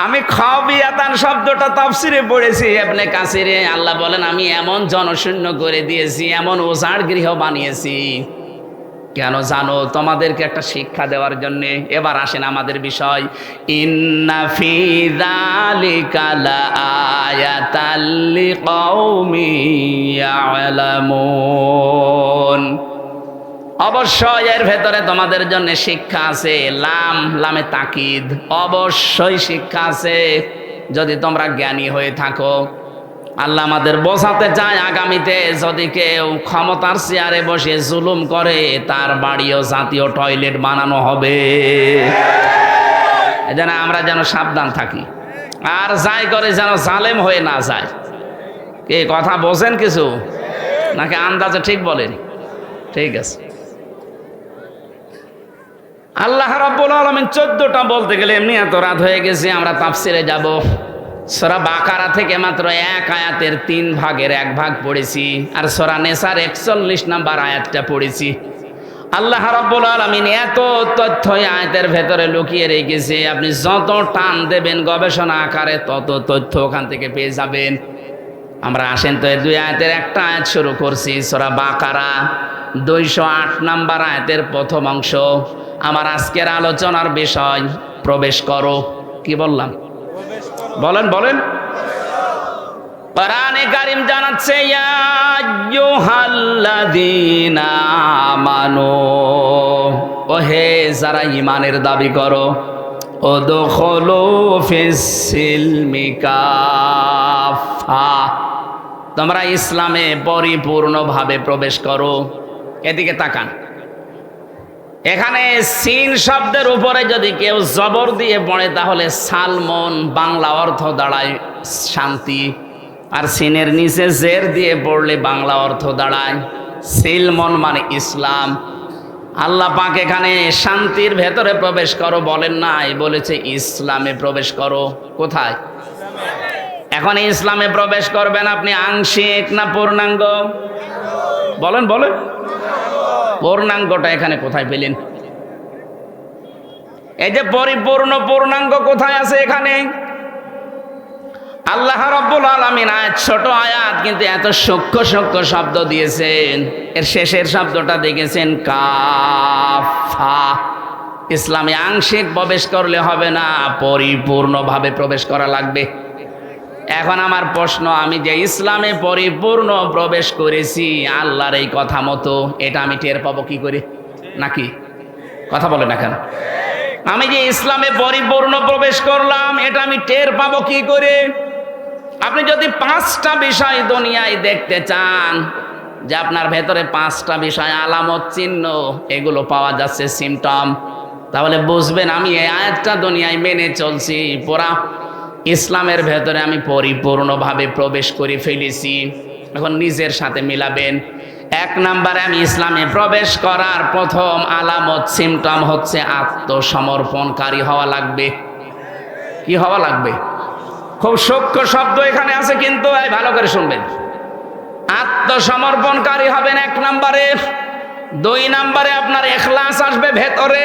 Speaker 1: আমি খাবিয়াতান শব্দটা তাফসিরে পড়েছি ইবনে কাসিরে। আল্লাহ বলেন আমি এমন জনশূন্য করে দিয়েছি, এমন উজাড় গৃহ বানিয়েছি। কেন জানো? তোমাদেরকে একটা শিক্ষা দেওয়ার জন্য। এবার আসেন আমাদের বিষয়। ইন্না ফি যালিকা লাআয়াতাল লিকাউমি ইয়ালামুন। অবশ্যই এর ভেতরে তোমাদের জন্য শিক্ষা আছে। লাম, লামে তাকিদ, অবশ্যই শিক্ষা আছে যদি তোমরা জ্ঞানী হয়ে থাকো। আল্লাহ আমাদের বোঝাতে চায় আগামীতে যদি কেউ ক্ষমতার চেয়ারে বসে জুলুম করে তার বাড়িও জাতীয় টয়লেট বানানো হবে। যেন আমরা যেন সাবধান থাকি, আর যাই করে যেন জালেম হয়ে না যায়। কে কথা বোঝেন কিছু নাকি আন্দাজে ঠিক বলেন? ঠিক আছে। আল্লাহ রাব্বুল আলামিন 14টা বলতে গেলে এমনি এত রাত হয়ে গেছে। আমরা তাফসিরে যাব। সূরা বাকারা থেকে মাত্র 1 আয়াতের 3 ভাগের 1 ভাগ পড়েছি, আর সূরা নিসার 41 নম্বর আয়াতটা পড়েছি। আল্লাহ রাব্বুল আলামিন এত তথ্য আয়াতের ভেতরে লুকিয়ে রেখেছে, আপনি যত টান দেবেন গবেষণা আকারে তত তথ্য ওখান থেকে পেয়ে যাবেন। আমরা আসেন তো এই 2 আয়াতের একটা আয়াত শুরু করছি, সূরা বাকারা 208 নম্বর আয়াতের প্রথম অংশ। আমার আজকের আলোচনার বিষয় প্রবেশ করো। কি বললাম? বলেন বলেন। কোরআনে কারীম জানাচ্ছে ইয়া আইয়ুহাল্লাযীনা আমানু, ও ওহে যারা ঈমানের দাবি করো, উদখুলু ফিস-সিলমি কাফা, তোমরা ইসলামে পরিপূর্ণভাবে প্রবেশ করো। এদিকে তাকান, এখানে সিন শব্দের উপরে যদি কেউ জবর দিয়ে পড়ে তাহলে সালমন বাংলা অর্থ দাঁড়ায় শান্তি, আর সিনের নিচে জের দিয়ে পড়লে বাংলা অর্থ দাঁড়ায় সিলমন মানে ইসলাম। আল্লাহ পাক এখানে শান্তির ভেতরে প্রবেশ করো বলেন নাই, বলেছে ইসলামে প্রবেশ করো। কোথায়? এখন ইসলামে প্রবেশ করবেন আপনি আংশিক না পূর্ণাঙ্গ? বলেন বলেন, পূর্ণাঙ্গটা এখানে কোথায় পেলেন? এই যে পরিপূর্ণ পূর্ণাঙ্গ কোথায় আছে এখানে? আল্লাহ রাব্বুল আলামিন আয়াত, ছোট আয়াত কিন্তু এত সূক্ষ্ম সূক্ষ্ম শব্দ দিয়েছেন। এর শেষের শব্দটা দেখেছেন কাফা। ইসলামে আংশিক প্রবেশ করলে হবে না, পরিপূর্ণভাবে প্রবেশ করা লাগবে। এখন আমার প্রশ্ন, আমি যে ইসলামে পরিপূর্ণ প্রবেশ করেছি আল্লাহর এই কথা মতো, এটা আমি টের পাবো কি করে? নাকি কথা বলে না কেন? আমি যে ইসলামে পরিপূর্ণ প্রবেশ করলাম এটা আমি টের পাবো কি করে? আপনি যদি 5টা বিষয় দুনিয়ায় দেখতে চান যে আপনার ভেতরে 5টা বিষয় আলামত চিহ্ন এগুলো পাওয়া যাচ্ছে সিমটম, তাহলে বুঝবেন আমি এই আয়াতটা দুনিয়ায় মেনে চলছি, পুরা ইসলামের ভেতরে আমি পরিপূর্ণভাবে প্রবেশ করে ফেলেছি। এখন নিজের সাথে মিলাবেন। 1 নম্বরে আমি ইসলামে প্রবেশ করার প্রথম আলামত সিমটম হচ্ছে আত্মসমর্পণকারী হওয়া লাগবে। কি হওয়া লাগবে? খুব সূক্ষ্ম শব্দ এখানে আছে কিন্তু ভালো করে শুনবেন। আত্মসমর্পণকারী হবেন 1 নম্বরে। 2 নম্বরে আপনার ইখলাস আসবে ভেতরে।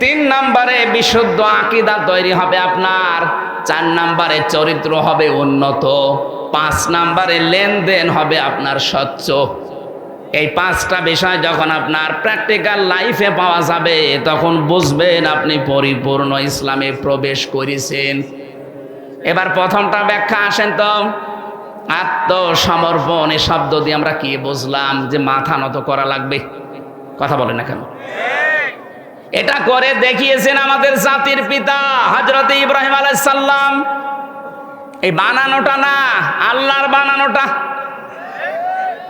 Speaker 1: 3 নম্বরে বিশুদ্ধ আকীদা তৈরি হবে আপনার। 4 নম্বরে চরিত্র হবে উন্নত। 5 নম্বরে লেনদেন হবে আপনার স্বচ্ছ। এই 5টা বিষয় যখন আপনার প্র্যাকটিক্যাল লাইফে পাওয়া যাবে তখন বুঝবেন আপনি পরিপূর্ণ ইসলামে প্রবেশ করেছেন। এবার প্রথমটা ব্যাখ্যা আসেন তো। আত্মসমর্পণ এই শব্দ দিয়ে আমরা কি বুঝলাম? যে মাথা নত করা লাগবে। কথা বলে না কেন? এটা করে দেখিয়েছেন আমাদের জাতির পিতা হযরত ইব্রাহিম আলাইহিস সালাম। এই বানানোটা না, আল্লাহর বানানোটা।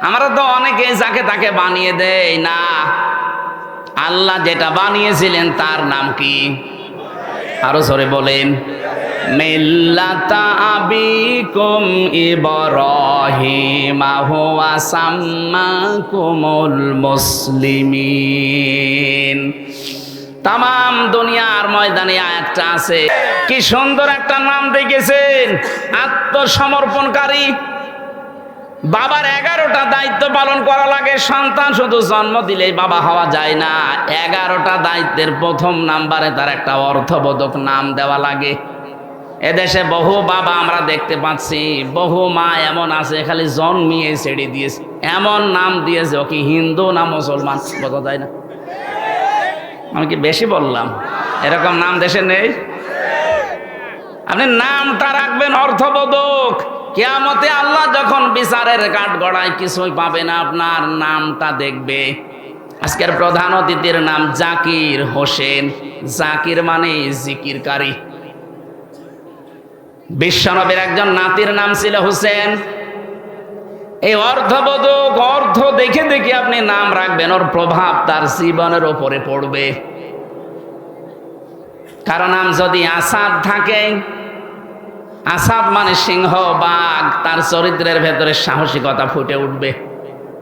Speaker 1: আমরা তো অনেকে যাকে তাকে বানিয়ে দেই না, আল্লাহ যেটা বানিয়েছিলেন তার নাম কি? আরো জোরে বলেন। মিল্লাতা আবিকুম ইব্রাহিম হুয়া সাম্মাকুমুল মুসলিমিন। তাম দুনিয়ার ময়দানে আয়াতটা আছে, কি সুন্দর একটা নাম দেখেছেন, আত্মসমর্পণকারী। বাবার 11টা দায়িত্ব পালন করা লাগে। সন্তান শুধু জন্ম দিলেই বাবা হওয়া যায় না, 11টা দায়িত্বের প্রথম নাম্বারে তার একটা অর্থবোধক নাম দেওয়া লাগে। এদেশে বহু বাবা আমরা দেখতে পাচ্ছি, বহু মা এমন আছে খালি জন্মিয়ে ছেড়ে দিয়েছে, এমন নাম দিয়েছে ও কি হিন্দু না মুসলমান বোঝা যায় না। আমি কি বেশি বললাম? এরকম নাম দেশে নেই। আপনি নামটা রাখবেন অর্থবোধক। কিয়ামতে আল্লাহ যখন বিচারের কাঠগড়ায় কিছুই পাবে না, আপনার নামটা দেখবে। আজকের প্রধান অতিথির নাম জাকির হোসেন। জাকির মানে জিকিরকারী। বিশ্বনবীর একজন নাতির নাম ছিল হোসেন। এই অর্থবোধক, অর্থ দেখে দেখে আপনি নাম রাখবেন, ওর প্রভাব তার জীবনের ওপরে পড়বে। কারণ নাম যদি আসাদ থাকে, আসাদ মানে সিংহ বাঘ, তার চরিত্রের ভেতরে সাহসিকতা ফুটে উঠবে।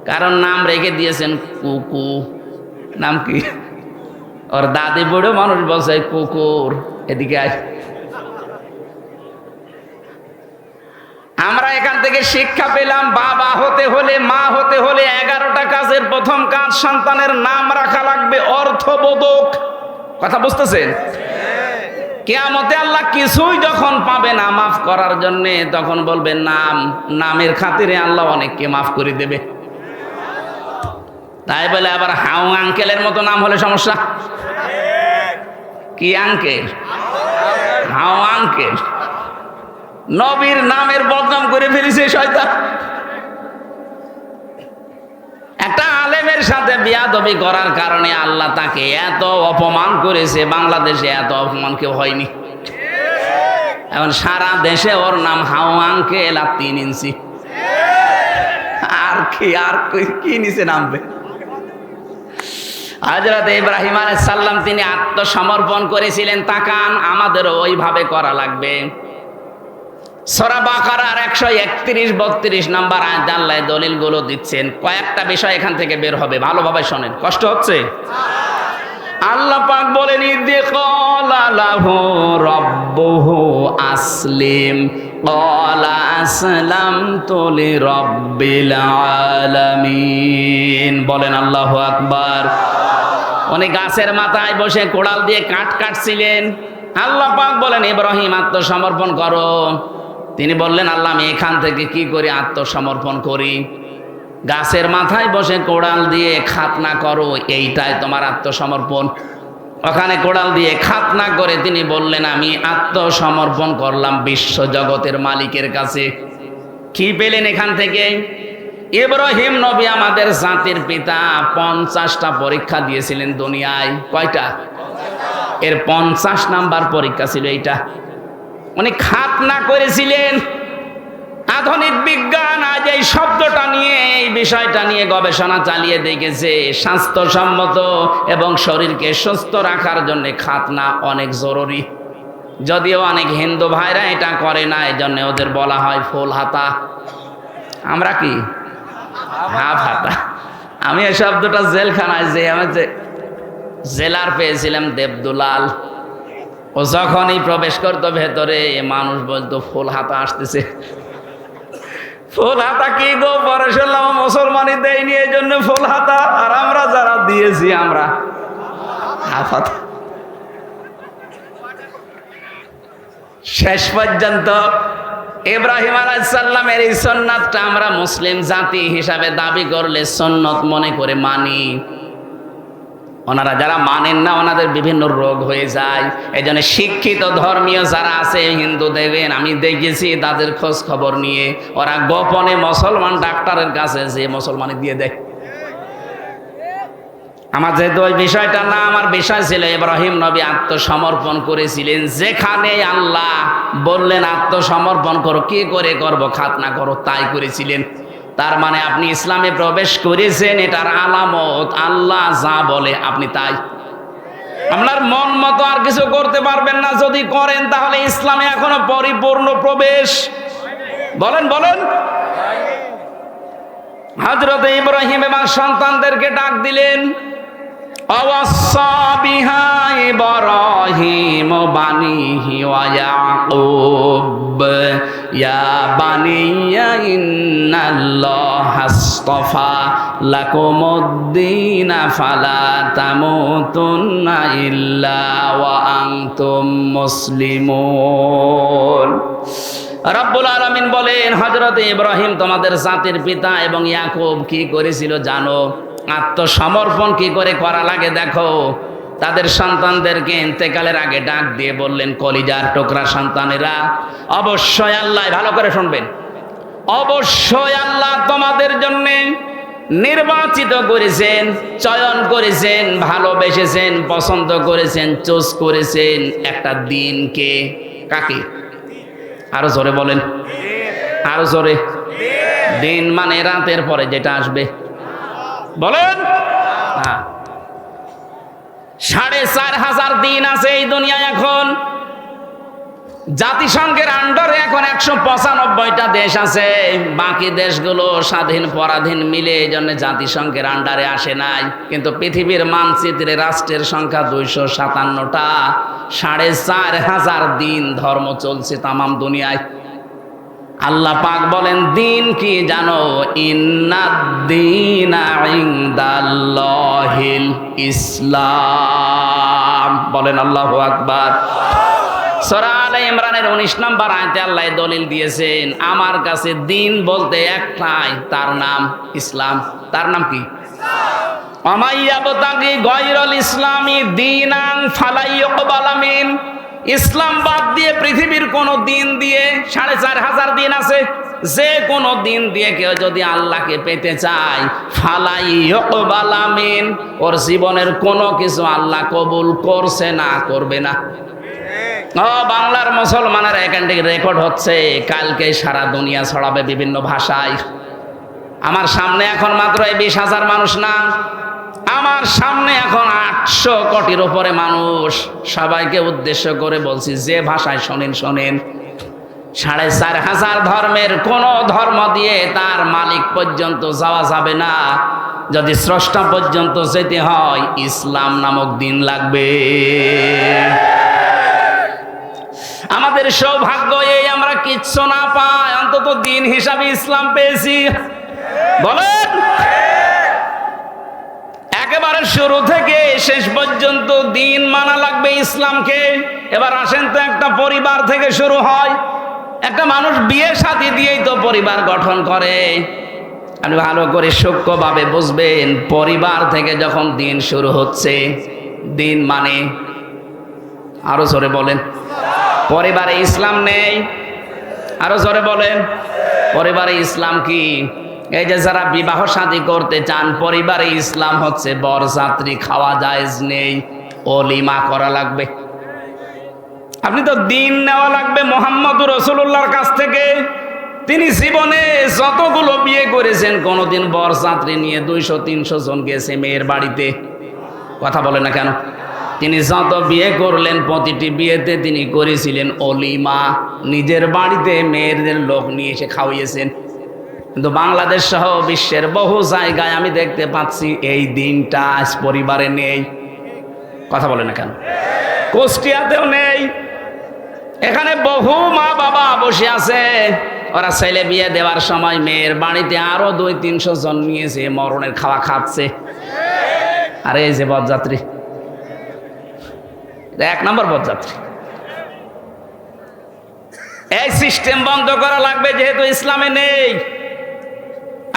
Speaker 1: কারণ নাম রেখে দিয়েছেন কুকু। নাম কি? ওর দাদি বুড়ো মানুষ বলছে কুকুর। এদিকে আয়। আমরা এখান থেকে শিক্ষা পেলাম, বাবা হতে হলে, মা হতে হলে 11টা কাজের প্রথম কাজ সন্তানের নাম রাখা লাগবে, অর্থবোধক। কথা বুঝতেছেন? কিয়ামতে আল্লাহ কিছুই যখন পাবে না মাফ করার জন্যে, তখন বলবে নাম। নামের খাতিরে আল্লাহ অনেককে মাফ করে দেবে। তাই বলে আবার হাউ আঙ্কেলের মতো নাম হলে সমস্যা। কি আঙ্কেল? How uncle. নবীর নামের বদনাম করে ফেলেছে শয়তান। একটা আলেমের সাথে বিয়াদবি করার কারণে আল্লাহ তাকে এত অপমান করেছে, বাংলাদেশে এত অপমান কেউ হয়নি। এখন সারা দেশে ওর নাম হাও আঙ্কেল আর 3 ইঞ্চি। আর কি নিচে নামবে? হযরত ইব্রাহিম আলাইহিস সালাম তিনি আত্মসমর্পণ করেছিলেন। তাকান, আমাদেরও ওইভাবে করা লাগবে। সূরা বাকারার 131-32 নম্বর আয়াতে আল্লাহ দলিলগুলো দিচ্ছেন। কয়েকটা বিষয় এখান থেকে বের হবে, ভালোভাবে শোনেন। কষ্ট হচ্ছে? আল্লাহ পাক বলেন, ইদি ক্বালা লাহু রাব্বুহু আসলিম ক্বালা আসলামতু লিরাব্বিল আলামিন। বলেন আল্লাহু আকবার। উনি গাছের মাথায় বসে কোড়াল দিয়ে কাঠ কাটছিলেন। আল্লাহ পাক বলেন, ইব্রাহিম আত্মসমর্পণ করো। তিনি বললেন, আল্লাহ আমি এখান থেকে কি করে আত্মসমর্পণ করি? গাছের মাথায় বসে কোড়াল দিয়ে খাতনা করো, এইটাই তোমার আত্মসমর্পণ। ওখানে কোড়াল দিয়ে খাতনা করে তিনি বললেন, আমি আত্মসমর্পণ করলাম বিশ্ব জগতের মালিকের কাছে। কি পেলেন এখান থেকে? ইব্রাহিম নবী আমাদের জাতির পিতা 50টা পরীক্ষা দিয়েছিলেন দুনিয়ায়। কয়টা? এর 50 নাম্বার পরীক্ষা ছিল এইটা। উনি খাতনা করেছিলেন। আধুনিক বিজ্ঞান আজ এই শব্দটা নিয়ে, এই বিষয়টা নিয়ে গবেষণা চালিয়ে দেখেছে স্বাস্থ্যসম্মত এবং শরীরকে সুস্থ রাখার জন্য খাতনা অনেক জরুরি। যদিও অনেক হিন্দু ভাইরা এটা করে না, এই জন্য ওদের বলা হয় ফুল হাতা। আমরা কি হাফ হাতা। আমি এই শব্দটা জেলখানায় যে আমি জেলার পেয়েছিলাম দেবদুলাল। ও যখনই প্রবেশ করতো ভেতরে, মানুষ বলতো ফুল হাতা আসতেছে। ফুল হাতা কি গো? পরে শুনলাম মুসলমানই দেয়নি, এই জন্য ফুল হাতা। আর আমরা যারা দিয়েছি আমরা হাফ হাতা। শেষ পর্যন্ত ইব্রাহিম আলাইহিস সালামের এই সুন্নাতটা আমরা মুসলিম জাতি হিসাবে দাবি করলে সুন্নত মনে করে মানি। ওনারা যারা মানেন না, ওনাদের বিভিন্ন রোগ হয়ে যায়। এই জন্য শিক্ষিত ধর্মীয় যারা আছে হিন্দু, দেবেন আমি দেখেছি তাদের খোঁজ খবর নিয়ে ওরা গোপনে মুসলমান ডাক্তারের কাছে যে মুসলমানি দিয়ে দেয়। আমার যেহেতু ওই বিষয়টা না, আমার বিষয় ছিল ইব্রাহিম নবী আত্মসমর্পণ করেছিলেন। যেখানে আল্লাহ বললেন আত্মসমর্পণ করো, কি করে করব? খাতনা করো, তাই করেছিলেন। তার মানে আপনি ইসলামে প্রবেশ করেছেন, এটার আলামত আল্লাহ যা বলে আপনি তাই। আপনার মন মতো আর কিছু করতে পারবেন না। যদি করেন তাহলে ইসলামে এখনো পরিপূর্ণ প্রবেশ। বলেন বলেন। হযরত ইব্রাহিম এবং সন্তানদেরকে ডাক দিলেন, আওয়াসা বিহা ইব্রাহিম বানিহি ওয়া ইয়াকুব ইয়া বানিয়া ইন্নাল্লাহা আসতাফা লাকুমুদ-দীন ফালা তামুতুন্না ইল্লা ওয়া আনতুম মুসলিমুন। রব্বুল আলামিন বলেন, হযরত ইব্রাহিম তোমাদের জাতির পিতা এবং ইয়াকুব কি করেছিল জানো? আত্মসমর্পণ কি করে করা লাগে দেখো। তাদের সন্তানদেরকে ইন্তেকালের আগে ডাক দিয়ে বললেন, কলিজার টুকরা সন্তানেরা, অবশ্যই আল্লাহ, ভালো করে শুনবেন, অবশ্যই আল্লাহ তোমাদের জন্য নির্বাচিত করেছেন, চয়ন করেছেন, ভালোবেসেছেন, পছন্দ করেছেন, চুজ করেছেন একটা দিনকে। কাকে? আরো জোরে বলেন, আরো জোরে। দিন মানে রাতের পরে যেটা আসবে। বলেন। হ্যাঁ, 4500 দিন আছে এই দুনিয়ায়। এখন জাতিসংঘের আন্ডারে এখন 195টা দেশ আছে। বাকি দেশগুলো স্বাধীন পরাধীন মিলে এই জন্য জাতিসংঘের আন্ডারে আসে নাই। কিন্তু পৃথিবীর মানচিত্রে রাষ্ট্রের সংখ্যা 257টা। 4500 দিন ধর্ম চলছে তামাম দুনিয়ায়। আল্লাহ পাক বলেন, দিন কি জানো? ইন্নাদ-দীনা ইনদাল্লাহিল ইসলাম। বলেন আল্লাহু আকবার। সূরা আলে ইমরানের 19 নম্বর আয়াতে আল্লাহ দলিল দিয়েছেন, আমার কাছে দিন বলতে একটাই, তার নাম ইসলাম। তার নাম কি? আমাইয়াবতাগি গায়রাল ইসলামি দীনান ফালা ইউকবালা মিন। ইসলাম বাদ দিয়ে পৃথিবীর কোন দিন দিয়ে 4500 দিন আছে, যে কোনো দিন দিয়ে কেউ যদি আল্লাহকে পেতে চায় ফালাই ইউকবালা মিন, ওর জীবনের কোনো কিছু আল্লাহ কবুল করছে না, করবে না। ও বাংলার মুসলমানের এখান থেকে রেকর্ড হচ্ছে, কালকে সারা দুনিয়া ছড়াবে বিভিন্ন ভাষায়। আমার সামনে এখন মাত্র 20,000 মানুষ না, আমার সামনে এখন 800 কোটির উপরে মানুষ। সবাইকে উদ্দেশ্য করে বলছি, যে ভাষায় শোনেন শোনেন। 4,500 ধর্মের কোন ধর্ম দিয়ে তার মালিক পর্যন্ত যাওয়া যাবে না। যদি স্রষ্টা পর্যন্ত যেতে হয় ইসলাম নামক দিন লাগবে। আমাদের সৌভাগ্য এই আমরা কিচ্ছু না পাই, অন্তত দিন হিসাবে ইসলাম পেয়েছি। বলেন, একেবারে শুরু থেকে শেষ পর্যন্ত দিন মানা লাগবে ইসলামকে। এবার আসেন তো, একটা পরিবার থেকে শুরু হয়। একটা মানুষ বিয়ে শাদী দিয়েই তো পরিবার গঠন করে। আপনি ভালো করে সূক্ষ্মভাবে বুঝবেন, পরিবার থেকে যখন দিন শুরু হচ্ছে, দিন মানে, আরো জোরে বলেন, পরিবারে ইসলাম নেই। আরো জোরে বলেন, পরিবারে ইসলাম কি? এই যে যারা বিবাহ শাদী করতে চান, পরিবারে ইসলাম হচ্ছে বরযাত্রী খাওয়া জায়েজ নেই, ওলিমা করা লাগবে। আপনি তো দিন নেওয়া লাগবে মুহাম্মদুর রাসূলুল্লাহর কাছ থেকে। তিনি জীবনে যতগুলো বিয়ে করেছেন, কোনোদিন বরযাত্রী নিয়ে 200-300 জন গেছে মেয়ের বাড়িতে? কথা বলে না কেন? তিনি যত বিয়ে করলেন, প্রতিটি বিয়েতে তিনি করেছিলেন ওলিমা, নিজের বাড়িতে মেয়েদের লোক নিয়ে এসে খাওয়িয়েছেন। কিন্তু বাংলাদেশ সহ বিশ্বের বহু জায়গায় আমি দেখতে পাচ্ছি এই দিনটা আজ পরিবারে নেই। কথা বলে না কেন? কুষ্টিয়াতেও নেই। এখানে বহু মা বাবা বসে আছে, ওরা ছেলে বিয়ে দেওয়ার সময় মেয়ের বাড়িতে আরো 200-300 জন নিয়েছে, মরণের খাওয়া খাচ্ছে। আরে এই যে বরযাত্রী, 1 নম্বর বরযাত্রী। এই সিস্টেম বন্ধ করা লাগবে, যেহেতু ইসলামে নেই।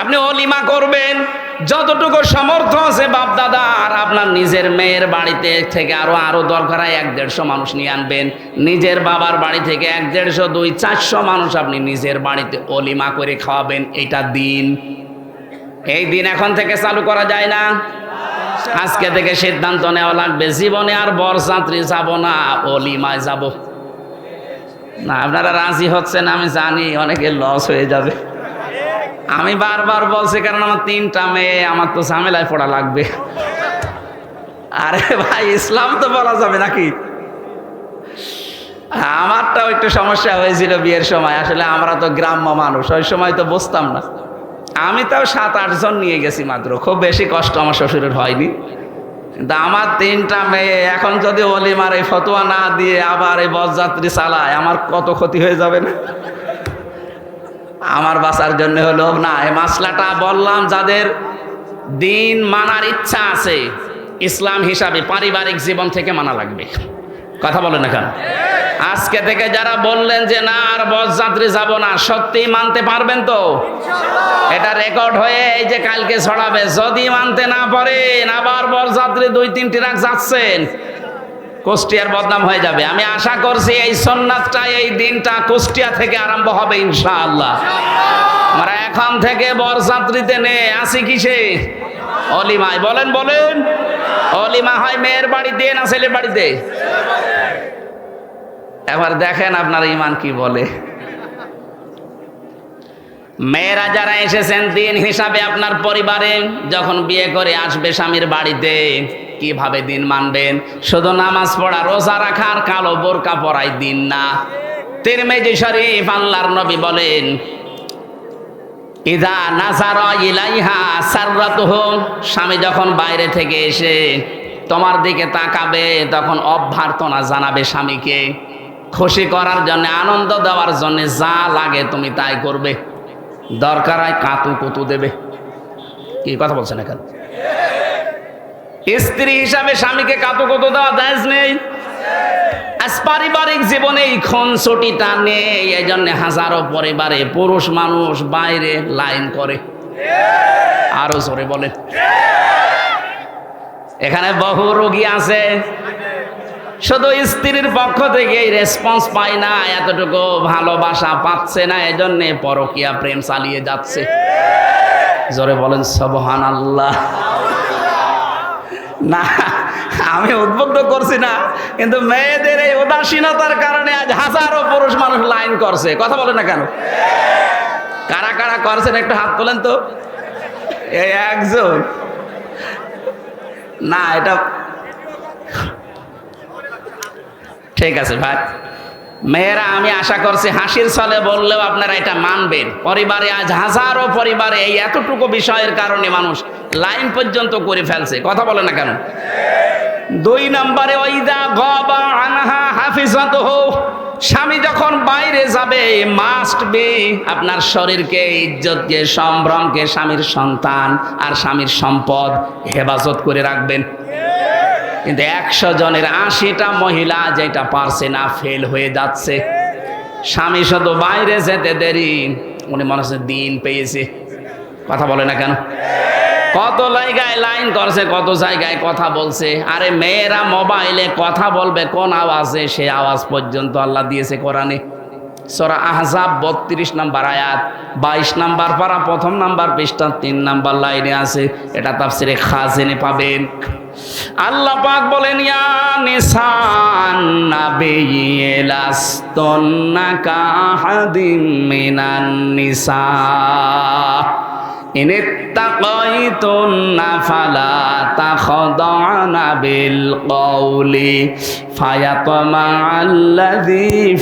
Speaker 1: আপনি ওলিমা করবেন যতটুকু সামর্থ্য আছে বাপ দাদা, আর আপনার নিজের মেয়ের বাড়িতে থেকে আরো দরকার হয় 100-150 মানুষ নিয়ে আনবেন। নিজের বাবার বাড়ি থেকে 150-200-400 মানুষ আপনি নিজের বাড়িতে ওলিমা করে খাওয়াবেন। এটা দিন। এই দিন এখন থেকে চালু করা যায় না। আজকে থেকে সিদ্ধান্ত নেওয়া লাগবে, জীবনে আর বরযাত্রী যাব না, ওলিমায় যাব না। আপনারা রাজি হচ্ছেন আমি জানি, অনেকে লস হয়ে যাবে। আমি বারবার বলছি, কারণ আমার 3টা মেয়ে, আমার তো ঝামেলায় পড়া লাগবে। আরে ভাই, ইসলাম তো বলা যাবে নাকি? আমারটাও একটু সমস্যা হয়েছিল বিয়ের সময়। আসলে আমরা তো গ্রাম্য মানুষ, ওই সময় তো বুঝতাম না। আমি তাও 7-8 জন নিয়ে গেছি মাত্র, খুব বেশি কষ্ট আমার শ্বশুরের হয়নি। কিন্তু আমার 3টা মেয়ে, এখন যদি ওলিমার এই ফতোয়া না দিয়ে আবার এই বরযাত্রী চালায়, আমার কত ক্ষতি হয়ে যাবে না? আমার বাঁচার জন্য হলো না। এই মাসলাটা বললাম, যাদের দিন মানার ইচ্ছা আছে ইসলাম হিসাবে, পারিবারিক জীবন থেকে মানা লাগবে। কথা বলেন না কেন? আজকে থেকে যারা বললেন যে না আর বরযাত্রী যাব না, সত্যি মানতে পারবেন তো? এটা রেকর্ড হয়ে এই যে কালকে ছড়াবে। যদি মানতে না পারেন, আবার বরযাত্রী 2-3টি রাত যাচ্ছেন, কুষ্টিয়ার বদনাম হয়ে যাবে। আমি আশা করছি এই সুন্নাতটা, এই দিনটা কুষ্টিয়া থেকে আরম্ভ হবে ইনশাআল্লাহ। আমরা এখন থেকে বরযাত্রীতে আসি কিসে? অলিমায়। বলেন বলেন, অলিমা হয় মেয়ের বাড়িতে না ছেলের বাড়িতে? এবার দেখেন আপনার ইমান কি বলে। মেয়েরা যারা এসেছেন দিন হিসাবে আপনার পরিবারে, যখন বিয়ে করে আসবে স্বামীর বাড়িতে, কিভাবে দিন মানবেন? শুধু নামাজ পড়া, রোজা রাখা আর কালো বোরকা পরাই দিন না। তিরমিজি শরীফ, আল্লাহর নবী বলেন, ইযা নাযারা ইলাইহা সাররাতুহু, স্বামী যখন বাইরে থেকে এসে তোমার দিকে তাকাবে, তখন অভ্যর্থনা জানাবে স্বামীকে, খুশি করার জন্য, আনন্দ দেওয়ার জন্য যা লাগে তুমি তাই করবে। দরকার হয় কাতু কুতু দেবে। কি কথা বলছেন এখন? স্ত্রী হিসাবে স্বামীকে কাতু কুতু দেওয়া জায়েজ নেই। আজ পারিবারিক জীবনে এই খুনসুটিটা নেই। এই জন্য হাজারো পরিবারে পুরুষ মানুষ বাইরে লাইন করে। আরো জোরে বলে। এখানে বহু রোগী আছে, শুধু স্ত্রীর পক্ষ থেকে এই রেসপন্স পায় না, এতটুকু ভালোবাসা পাচ্ছে না, এজন্য পরকীয়া প্রেম চালিয়ে যাচ্ছে। জোরে বলেন সুবহানাল্লাহ। না, আমি উদ্বুদ্ধ করছি না, কিন্তু মেয়েদের এই উদাসীনতার কারণে আজ হাজারো পুরুষ মানুষ লাইন করছে। কথা বলে না কেন? কারা কারা করছেন একটু হাত তোলেন তো। এই একজন না, এটা ঠিক আছে ভাই। মেয়েরা আমি আশা করছি হাসির ছলে বললেও আপনারা এটা মানবেন। পরিবারে আজ হাজারো পরিবারে এই এতটুকু বিষয়ের কারণে মানুষ লাইন পর্যন্ত করে ফেলছে। কথা বলে না কেন? 2 নম্বরে ওয়াইদা গাবা আনহা হাফিজাতুহু, স্বামী যখন বাইরে যাবে মাস্ট বি আপনার শরীরকে, ইজ্জতকে, সম্ভ্রমকে, স্বামীর সন্তান আর স্বামীর সম্পদ হেফাজত করে রাখবেন। কিন্তু 100 জনের 80টা মহিলা যেটা পারছে না, ফেল হয়ে যাচ্ছে। স্বামী শুধু বাইরে যেতে দেরি, উনি মনে হচ্ছে দিন পেয়েছে। কথা বলে না কেন? কত জায়গায় লাইন করছে, কত জায়গায় কথা বলছে। আরে মেয়েরা মোবাইলে কথা বলবে কোন আওয়াজে, সে আওয়াজ পর্যন্ত আল্লাহ দিয়েছে কোরআনে। সূরা আহজাব 32 নম্বর আয়াত, 22 নম্বর পারা 1 নম্বর পৃষ্ঠা 3 নম্বর লাইনে আছে। এটা তাফসিরে খাজিনে পাবেন। আল্লাহ পাক বলেন, ইয়া নিসান নাবিয়্যি লাস্তুন্না কাহাদিম মিনান নিসা ইন ইত্তাকাইতুন্না ফালা তাখদা'না বিল কওলি ফায়াতমা'আল্লাযী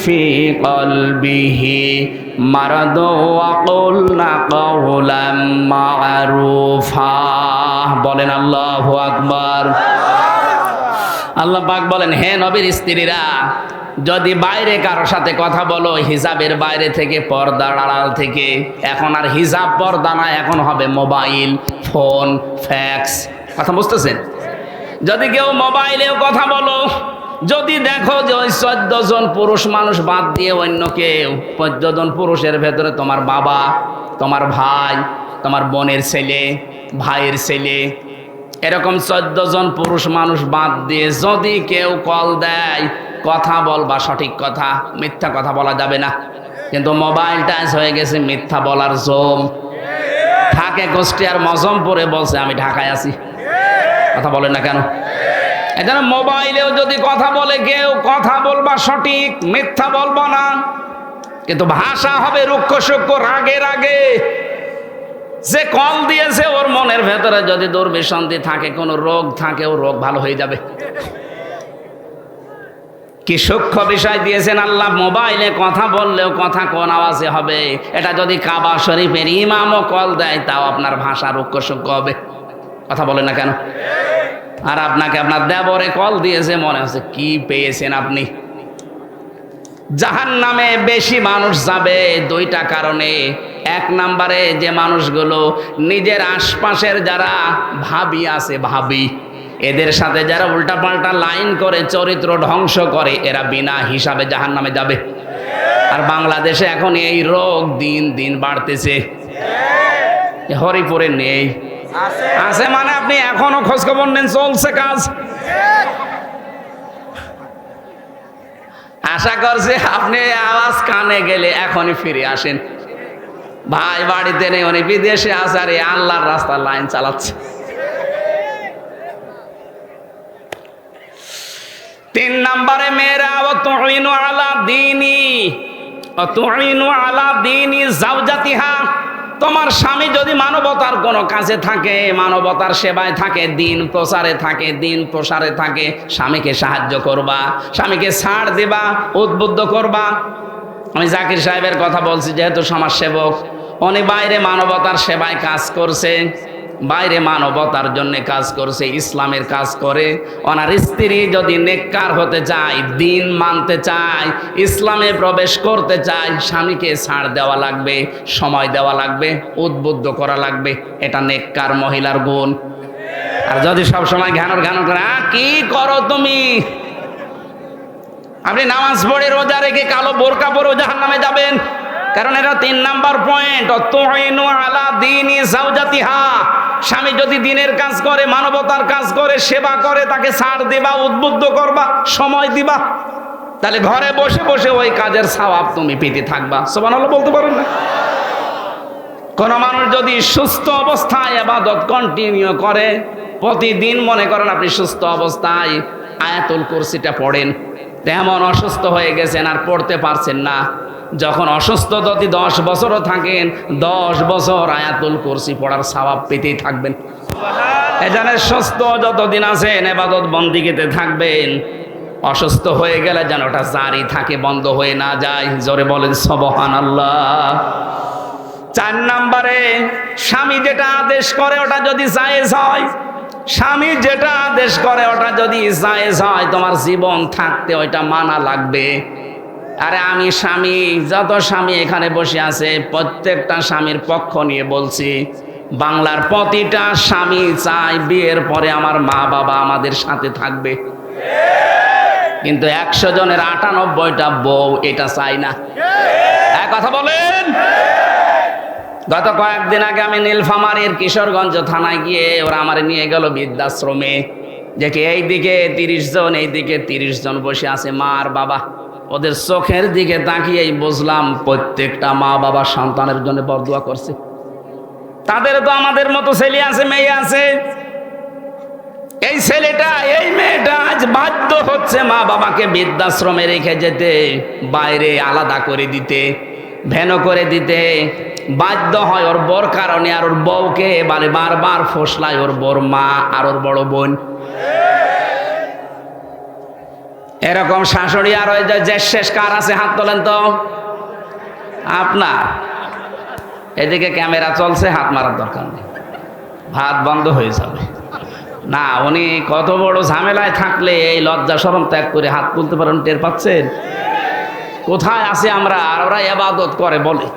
Speaker 1: ফী কলবিহি মারাদু ওয়া কুলনা কাওলাম মা'রুফা। বলেন আল্লাহু আকবার। আল্লাহ পাক বলেন, হে নবীর স্ত্রীরা, যদি বাইরে কারোর সাথে কথা বলো হিজাবের বাইরে থেকে, পর্দার আড়াল থেকে, এখন আর হিজাব পর্দা না, এখন হবে মোবাইল, ফোন, ফ্যাক্স। কথা বুঝতেছেন? যদি কেউ মোবাইলেও কথা বলো, যদি দেখো যে ওই 14 জন পুরুষ মানুষ বাদ দিয়ে অন্য কেউ, 14 জন পুরুষের ভেতরে তোমার বাবা, তোমার ভাই, তোমার বোনের ছেলে, ভাইয়ের ছেলে, এরকম 14 জন পুরুষ মানুষ বাদ দিয়ে যদি কেউ কল দেয়, কথা বলবা সঠিক কথা, মিথ্যা কথা বলা যাবে না। কিন্তু মোবাইল টাচ হয়ে গেছে মিথ্যা বলার জোম। ঢাকে কুষ্টিয়ার মজমপুরে বলছে আমি ঢাকায় আছি। কথা বলেন না কেন? এজন্য মোবাইলেও যদি কথা বলে কেউ, কথা বলবা সঠিক, মিথ্যা বলবা না। কিন্তু ভাষা হবে রুক্ষ সূক্ষ্ম, রাগে রাগে। যে কল দিয়েছে ওর মনের ভেতরে যদি দুর্বিসন্ধি থাকে, কোনো রোগ থাকে, ও রোগ ভালো হয়ে যাবে। কি সূক্ষ্ম বিষয় দিয়েছেন আল্লাহ। মোবাইলে কথা বললেও কথা কোন আওয়াজে হবে। এটা যদি কাবা শরীফের ইমামও কল দেয়, তাও আপনার ভাষা রুক্ষ সূক্ষ্ম হবে। কথা বলেন না কেন? আর আপনাকে আপনার দেবরে কল দিয়েছে, মনে হচ্ছে কি পেয়েছেন আপনি। জাহান্নামে বেশি মানুষ যাবে 2টা কারণে। 1 নম্বরে যে মানুষগুলো নিজের আশপাশের যারা ভাবি আছে, ভাবি, এদের সাথে যারা উল্টাপাল্টা লাইন করে, চরিত্র ধ্বংস করে, এরা বিনা হিসাবে জাহান্নামে যাবে। আর বাংলাদেশে এখন এই রোগ দিন দিন বাড়তেছে। হরিপুরে নেই, আছে মানে আপনি এখনো খোঁজ খবর নেন, চলছে কাজ। আশা করছি আপনি আওয়াজ কানে গেলে এখনই ফিরে আসেন। ভাই বাড়িতে নেই, উনি বিদেশে আছে, আর আল্লাহর রাস্তার লাইন চালাচ্ছে। 3 নম্বরে মেয়েরা, তুইনু আলা দীনি যাওজাতিহা, তোমার স্বামী যদি মানবতার কোনো কাজে থাকে, মানবতার সেবায় থাকে, দিন প্রচারে থাকে, দিন প্রসারে থাকে, স্বামীকে সাহায্য করবা, স্বামীকে ছাড় দিবা, উদ্বুদ্ধ করবা। আমি জাকির সাহেবের কথা বলছি, যেহেতু সমাজসেবক, উনি বাইরে মানবতার সেবায় কাজ করছে, বাইরে মানবতার জন্য কাজ করছে, ইসলামের কাজ করে। ওনার স্ত্রী যদি নেককার হতে চায়, দিন মানতে চায়, ইসলামে প্রবেশ করতে চায়, স্বামীকে ছাড় দেওয়া লাগবে, সময় দেওয়া লাগবে, উদ্বুদ্ধ করা লাগবে। এটা নেককার মহিলার গুণ। আর যদি সব সময় ঘানর ঘানর করে, কি করো তুমি, আপনি নামাজ পড়ে রোজা রেখে কালো বোরকা পরে জাহান্নামে যাবেন। কারণ এটা 3 নাম্বার পয়েন্ট, তুইনু আলা দীনি যাওজাতিহা, স্বামী যদি দিনের কাজ করে, মানবতার কাজ করে, সেবা করে, তাকে ছাড় দিবা, উদ্বুদ্ধ করবা, সময় দিবা, তাহলে ঘরে বসে বসে ওই কাজের সওয়াব তুমি পেতে থাকবা। সুবহানাল্লাহ বলতে পারেন না? কোন মানুষ যদি সুস্থ অবস্থায় ইবাদত কন্টিনিউ করে, প্রতিদিন মনে করেন আপনি সুস্থ অবস্থায় আয়াতুল কুরসিটা পড়েন, তেমন অসুস্থ হয়ে গেছেন আর পড়তে পারছেন না, যখন অসুস্থ যদি 10 বছরও থাকেন, 10 বছর আয়াতুল কুরসি পড়ার সওয়াব পেতেই থাকবেন। এজন্য সুস্থ যতদিন আছেন ইবাদত বন্দেগীতে থাকবেন, অসুস্থ হয়ে গেলে যেন ওটা জারি থাকে, বন্ধ হয়ে না যায়। জোরে বলেন সুবহানাল্লাহ। 4 নম্বরে, স্বামী যেটা আদেশ করে ওটা যদি জায়েজ হয়, স্বামী যেটা আদেশ করে ওটা যদি জায়েজ হয়, তোমার জীবন থাকতে ওইটা মানা লাগবে। আরে আমি স্বামী, যত স্বামী এখানে বসে আছে প্রত্যেকটা স্বামীর পক্ষ নিয়ে বলছি, বাংলার প্রতিটা স্বামী চায় বিয়ের পরে আমার মা বাবা আমাদের সাথে থাকবে, কিন্তু 100 জনের 98টা বউ এটা চায় না। এক কথা বলেন। গত কয়েকদিন আগে আমি নীলফামারীর কিশোরগঞ্জ থানায় গিয়ে ওরা আমার নিয়ে গেল বৃদ্ধাশ্রমে, দেখে এইদিকে 30 জন, এইদিকে 30 জন বসে আছে মা আর বাবা। ওদের চোখের দিকে তাকিয়েই বুঝলাম প্রত্যেকটা মা বাবা সন্তানের জন্য বরদোয়া করছে। তাদের তো আমাদের মতো ছেলে আছে, মেয়ে আছে। এই ছেলেটা, এই মেয়েটা আজ বাধ্য হচ্ছে মা বাবাকে বৃদ্ধাশ্রমে রেখে যেতে, বাইরে আলাদা করে দিতে, ভেন করে দিতে বাধ্য হয় ওর বর কারণে। আর ওর বউকে এবারে বারবার ফসলায় ওর বর মা আর ওর বড় বোন। এরকম শাশুড়ি আর ওই যে শেষ কার আছে? হাত তোলেন তো। আপনার এদিকে ক্যামেরা চলছে, হাত মারার দরকার নেই, ভাত বন্ধ হয়ে যাবে না। উনি কত বড় ঝামেলায় থাকলে এই লজ্জা শরম ত্যাগ করে হাত তুলতে পারেন, টের পাচ্ছেন? কোথায় আছে আমরা? আর ওরা ইবাদত করে বলে।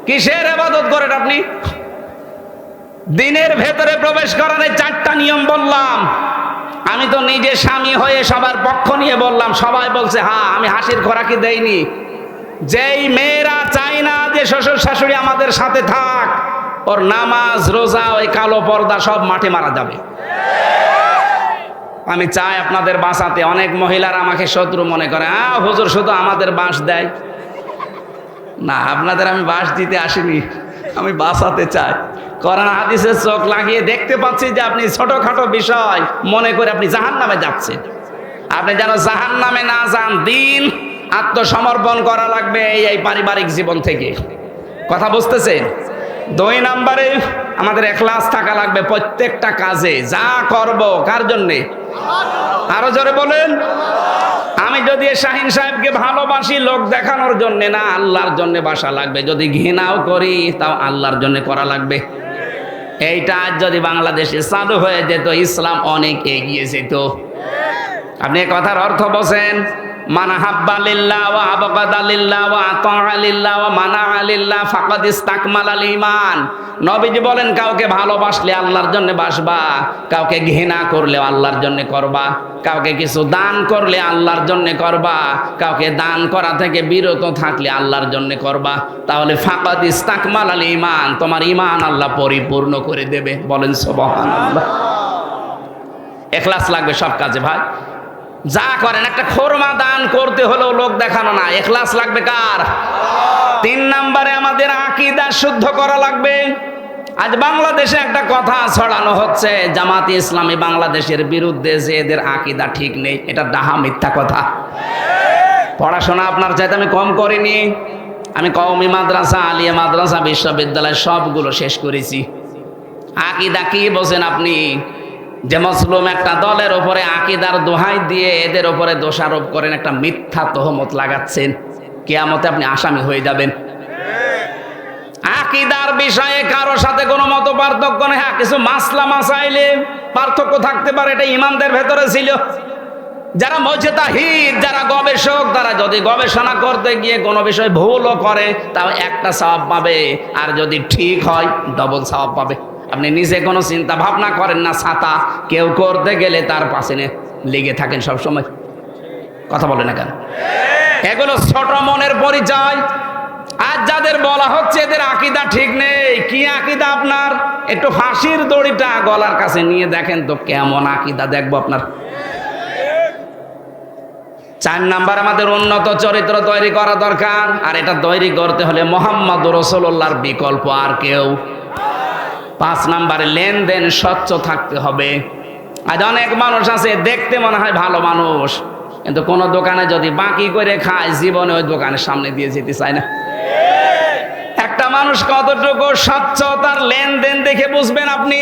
Speaker 1: কিসের ইবাদত করেন আপনি? দিনের ভেতরে প্রবেশ করার 4টা নিয়ম বললাম। আমি তো নিজে স্বামী হয়ে সবার পক্ষ নিয়ে বললাম, সবাই বলছে হ্যাঁ, আমি হাসির খোরাকি দেইনি। যেই মেয়েরা চায় না যে শ্বশুর শাশুড়ি আমাদের সাথে থাক, ওর নামাজ রোজা ওই কালো পর্দা সব মাঠে মারা যাবে। আমি চাই আপনাদের বাঁচাতে। অনেক মহিলারা আমাকে শত্রু মনে করে, হুজুর শুধু আমাদের বাঁশ দেয় না। আপনাদের আমি বাঁশ দিতে আসিনি, আমি বাঁচাতে চাই। কোরআন হাদিসের চোখ লাগিয়ে দেখতে পাচ্ছি যে আপনি ছোটখাটো বিষয় মনে করে আপনি জাহান্নামে যাচ্ছেন। আপনি যেন জাহান্নামে না যান, দিন আত্মসমর্পণ করা লাগবে এই পারিবারিক জীবন থেকে। কথা বুঝতেছেন? 2 নম্বরে, আমাদের ইখলাস থাকা লাগবে প্রত্যেকটা কাজে। যা করব কার জন্যে? আরো জোরে বলেন। আমি যদি শাহিন সাহেবকে ভালোবাসি লোক দেখানোর জন্য না, আল্লাহর জন্য বাসা লাগবে। যদি ঘৃণাও করি তাও আল্লাহর জন্য করা লাগবে। এইটা আজ যদি বাংলাদেশে চালু হয়ে যেত, ইসলাম অনেক এগিয়ে যেত। আপনি কথার অর্থ বলেন, মান হাব্বা লিল্লাহ ওয়া আবগাদা লিল্লাহ ওয়া আতাআ লিল্লাহ ওয়া মানা লিল্লাহ ফাকাদ ইসতাকমালাল ঈমান। নবীজি বলেন, কাউকে ভালোবাসলে আল্লাহর জন্য বাসবা, কাউকে ঘৃণা করলে আল্লাহর জন্য করবা, কাউকে কিছু দান করলে আল্লাহর জন্য করবা, কাউকে দান করা থেকে বিরত থাকলে আল্লাহর জন্য করবা। তাহলে ফাকাদ ইসতাকমালাল ঈমান, তোমার ঈমান আল্লাহ পরিপূর্ণ করে দেবে। বলেন সুবহানাল্লাহ। ইখলাস লাগবে সব কাজে ভাই। যা করেন, একটা খোরমা দান করতে হলেও লোক দেখানো না, ইখলাস লাগবে কার? 3 নম্বরে, আমাদের আকীদা শুদ্ধ করা লাগবে। আজ বাংলাদেশে একটা কথা ছড়ানো হচ্ছে, জামাতে ইসলামী বাংলাদেশের বিরুদ্ধে, যে এদের আকীদা ঠিক নেই। এটা ডাহা মিথ্যা কথা। পড়াশোনা আপনার চাইতে আমি কম করিনি। আমি কওমি মাদ্রাসা, আলিয়া মাদ্রাসা, বিশ্ববিদ্যালয় সবগুলো শেষ করেছি। আকীদা কি বোঝেন আপনি? যে মুসলিম একটা দলের উপরে আকীদার দোহাই দিয়ে এদের উপরে দোষারোপ করেন, একটা মিথ্যা তহমত লাগাচ্ছেন, কিয়ামতে আপনি আসামি হয়ে যাবেন। আকীদার বিষয়ে কারোর সাথে কোনো মত পার্থক্য নেই। হ্যাঁ, কিছু মাসলা মাসাইলে পার্থক্য থাকতে পারে, এটা ইমামদের ভেতরে ছিল। যারা মুজতাহিদ, যারা গবেষক, তারা যদি গবেষণা করতে গিয়ে কোনো বিষয় ভুলও করে তাও একটা সওয়াব পাবে, আর যদি ঠিক হয় ডবল সওয়াব পাবে। আপনি নিজে কোনো চিন্তা ভাবনা করেন না, ছাতা কেউ করতে গেলে তার পাশে লেগে থাকেন সব সময়। কথা বলে না কেন? এগুলো ছোট মনের পরিচয়। আজ যাদের বলা হচ্ছে এদের আকীদা ঠিক নেই, কি আকীদা আপনার? একটু ফাঁসির দড়িটা গলার কাছে নিয়ে দেখেন তো কেমন আকীদা, দেখবো আপনার। 4 নাম্বার, আমাদের উন্নত চরিত্র তৈরি করা দরকার। আর এটা তৈরি করতে হলে মুহাম্মদ রাসূলুল্লাহর বিকল্প আর কেউ। 5 নাম্বারে লেনদেন স্বচ্ছ থাকতে হবে। আজ অনেক মানুষ আছে দেখতে মনে হয় ভালো মানুষ, কিন্তু কোন দোকানে যদি বাকি করে খায় জীবনে ওই দোকানের সামনে দিয়ে যেতে চায় না। একটা মানুষ কতটুকু স্বচ্ছতার লেনদেন দেখে বুঝবেন আপনি।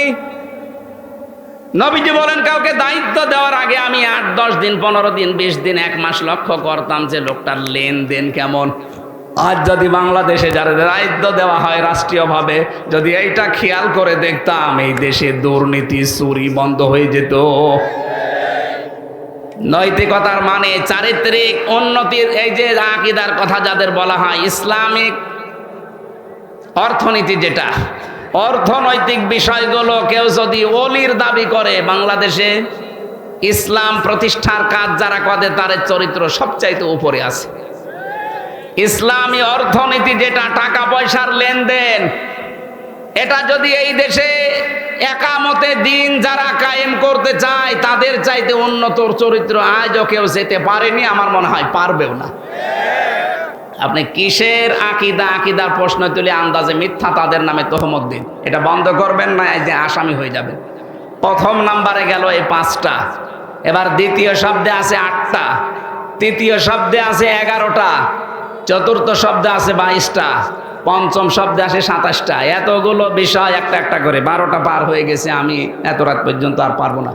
Speaker 1: নবীজি বলেন কাউকে দায়িত্ব দেওয়ার আগে আমি 8-10 দিন 15 দিন 20 দিন 1 মাস লক্ষ্য করতাম যে লোকটার লেনদেন কেমন। আজ যদি বাংলাদেশে যারা দায়িত্ব দেওয়া হয় রাষ্ট্রীয়ভাবে, যদি এইটা খেয়াল করে দেখতাম, এই দেশে দুর্নীতি চুরি বন্ধ হয়ে যেত। নৈতিকতার মানে চারিত্রিক উন্নতির, এই যে আকীদার কথা যাদের বলা হয়, ইসলামিক অর্থনীতি, যেটা অর্থনৈতিক বিষয়গুলো কেউ যদি ওলির দাবি করে, বাংলাদেশে ইসলাম প্রতিষ্ঠার কাজ যারা করে তার চরিত্র সবচাইতে উপরে আছে। ইসলামী অর্থনীতি যেটা টাকা পয়সার লেনদেন, এটা যদি এই দেশে একামতে দিন যারা কায়েম করতে চায় তাদের চাইতে উন্নত চরিত্র আজও কেউ যেতে পারেনি, আমার মনে হয় পারবেও না। আপনি কিসের আকীদা, আকীদার প্রশ্ন তুলে আন্দাজে মিথ্যা তাদের নামে তহমত দিন, এটা বন্ধ করবেন না, এই যে আসামি হয়ে যাবেন। প্রথম নাম্বারে গেল এই 5টা, এবার দ্বিতীয় শব্দে আছে 8টা, তৃতীয় শব্দে আছে 11টা, চতুর্থ শব্দে আছে 22টা, পঞ্চম শব্দে আছে 27টা। এতগুলো বিষয় একটা একটা করে 12টা পার হয়ে গেছে, আমি এত রাত পর্যন্ত আর পারবো না।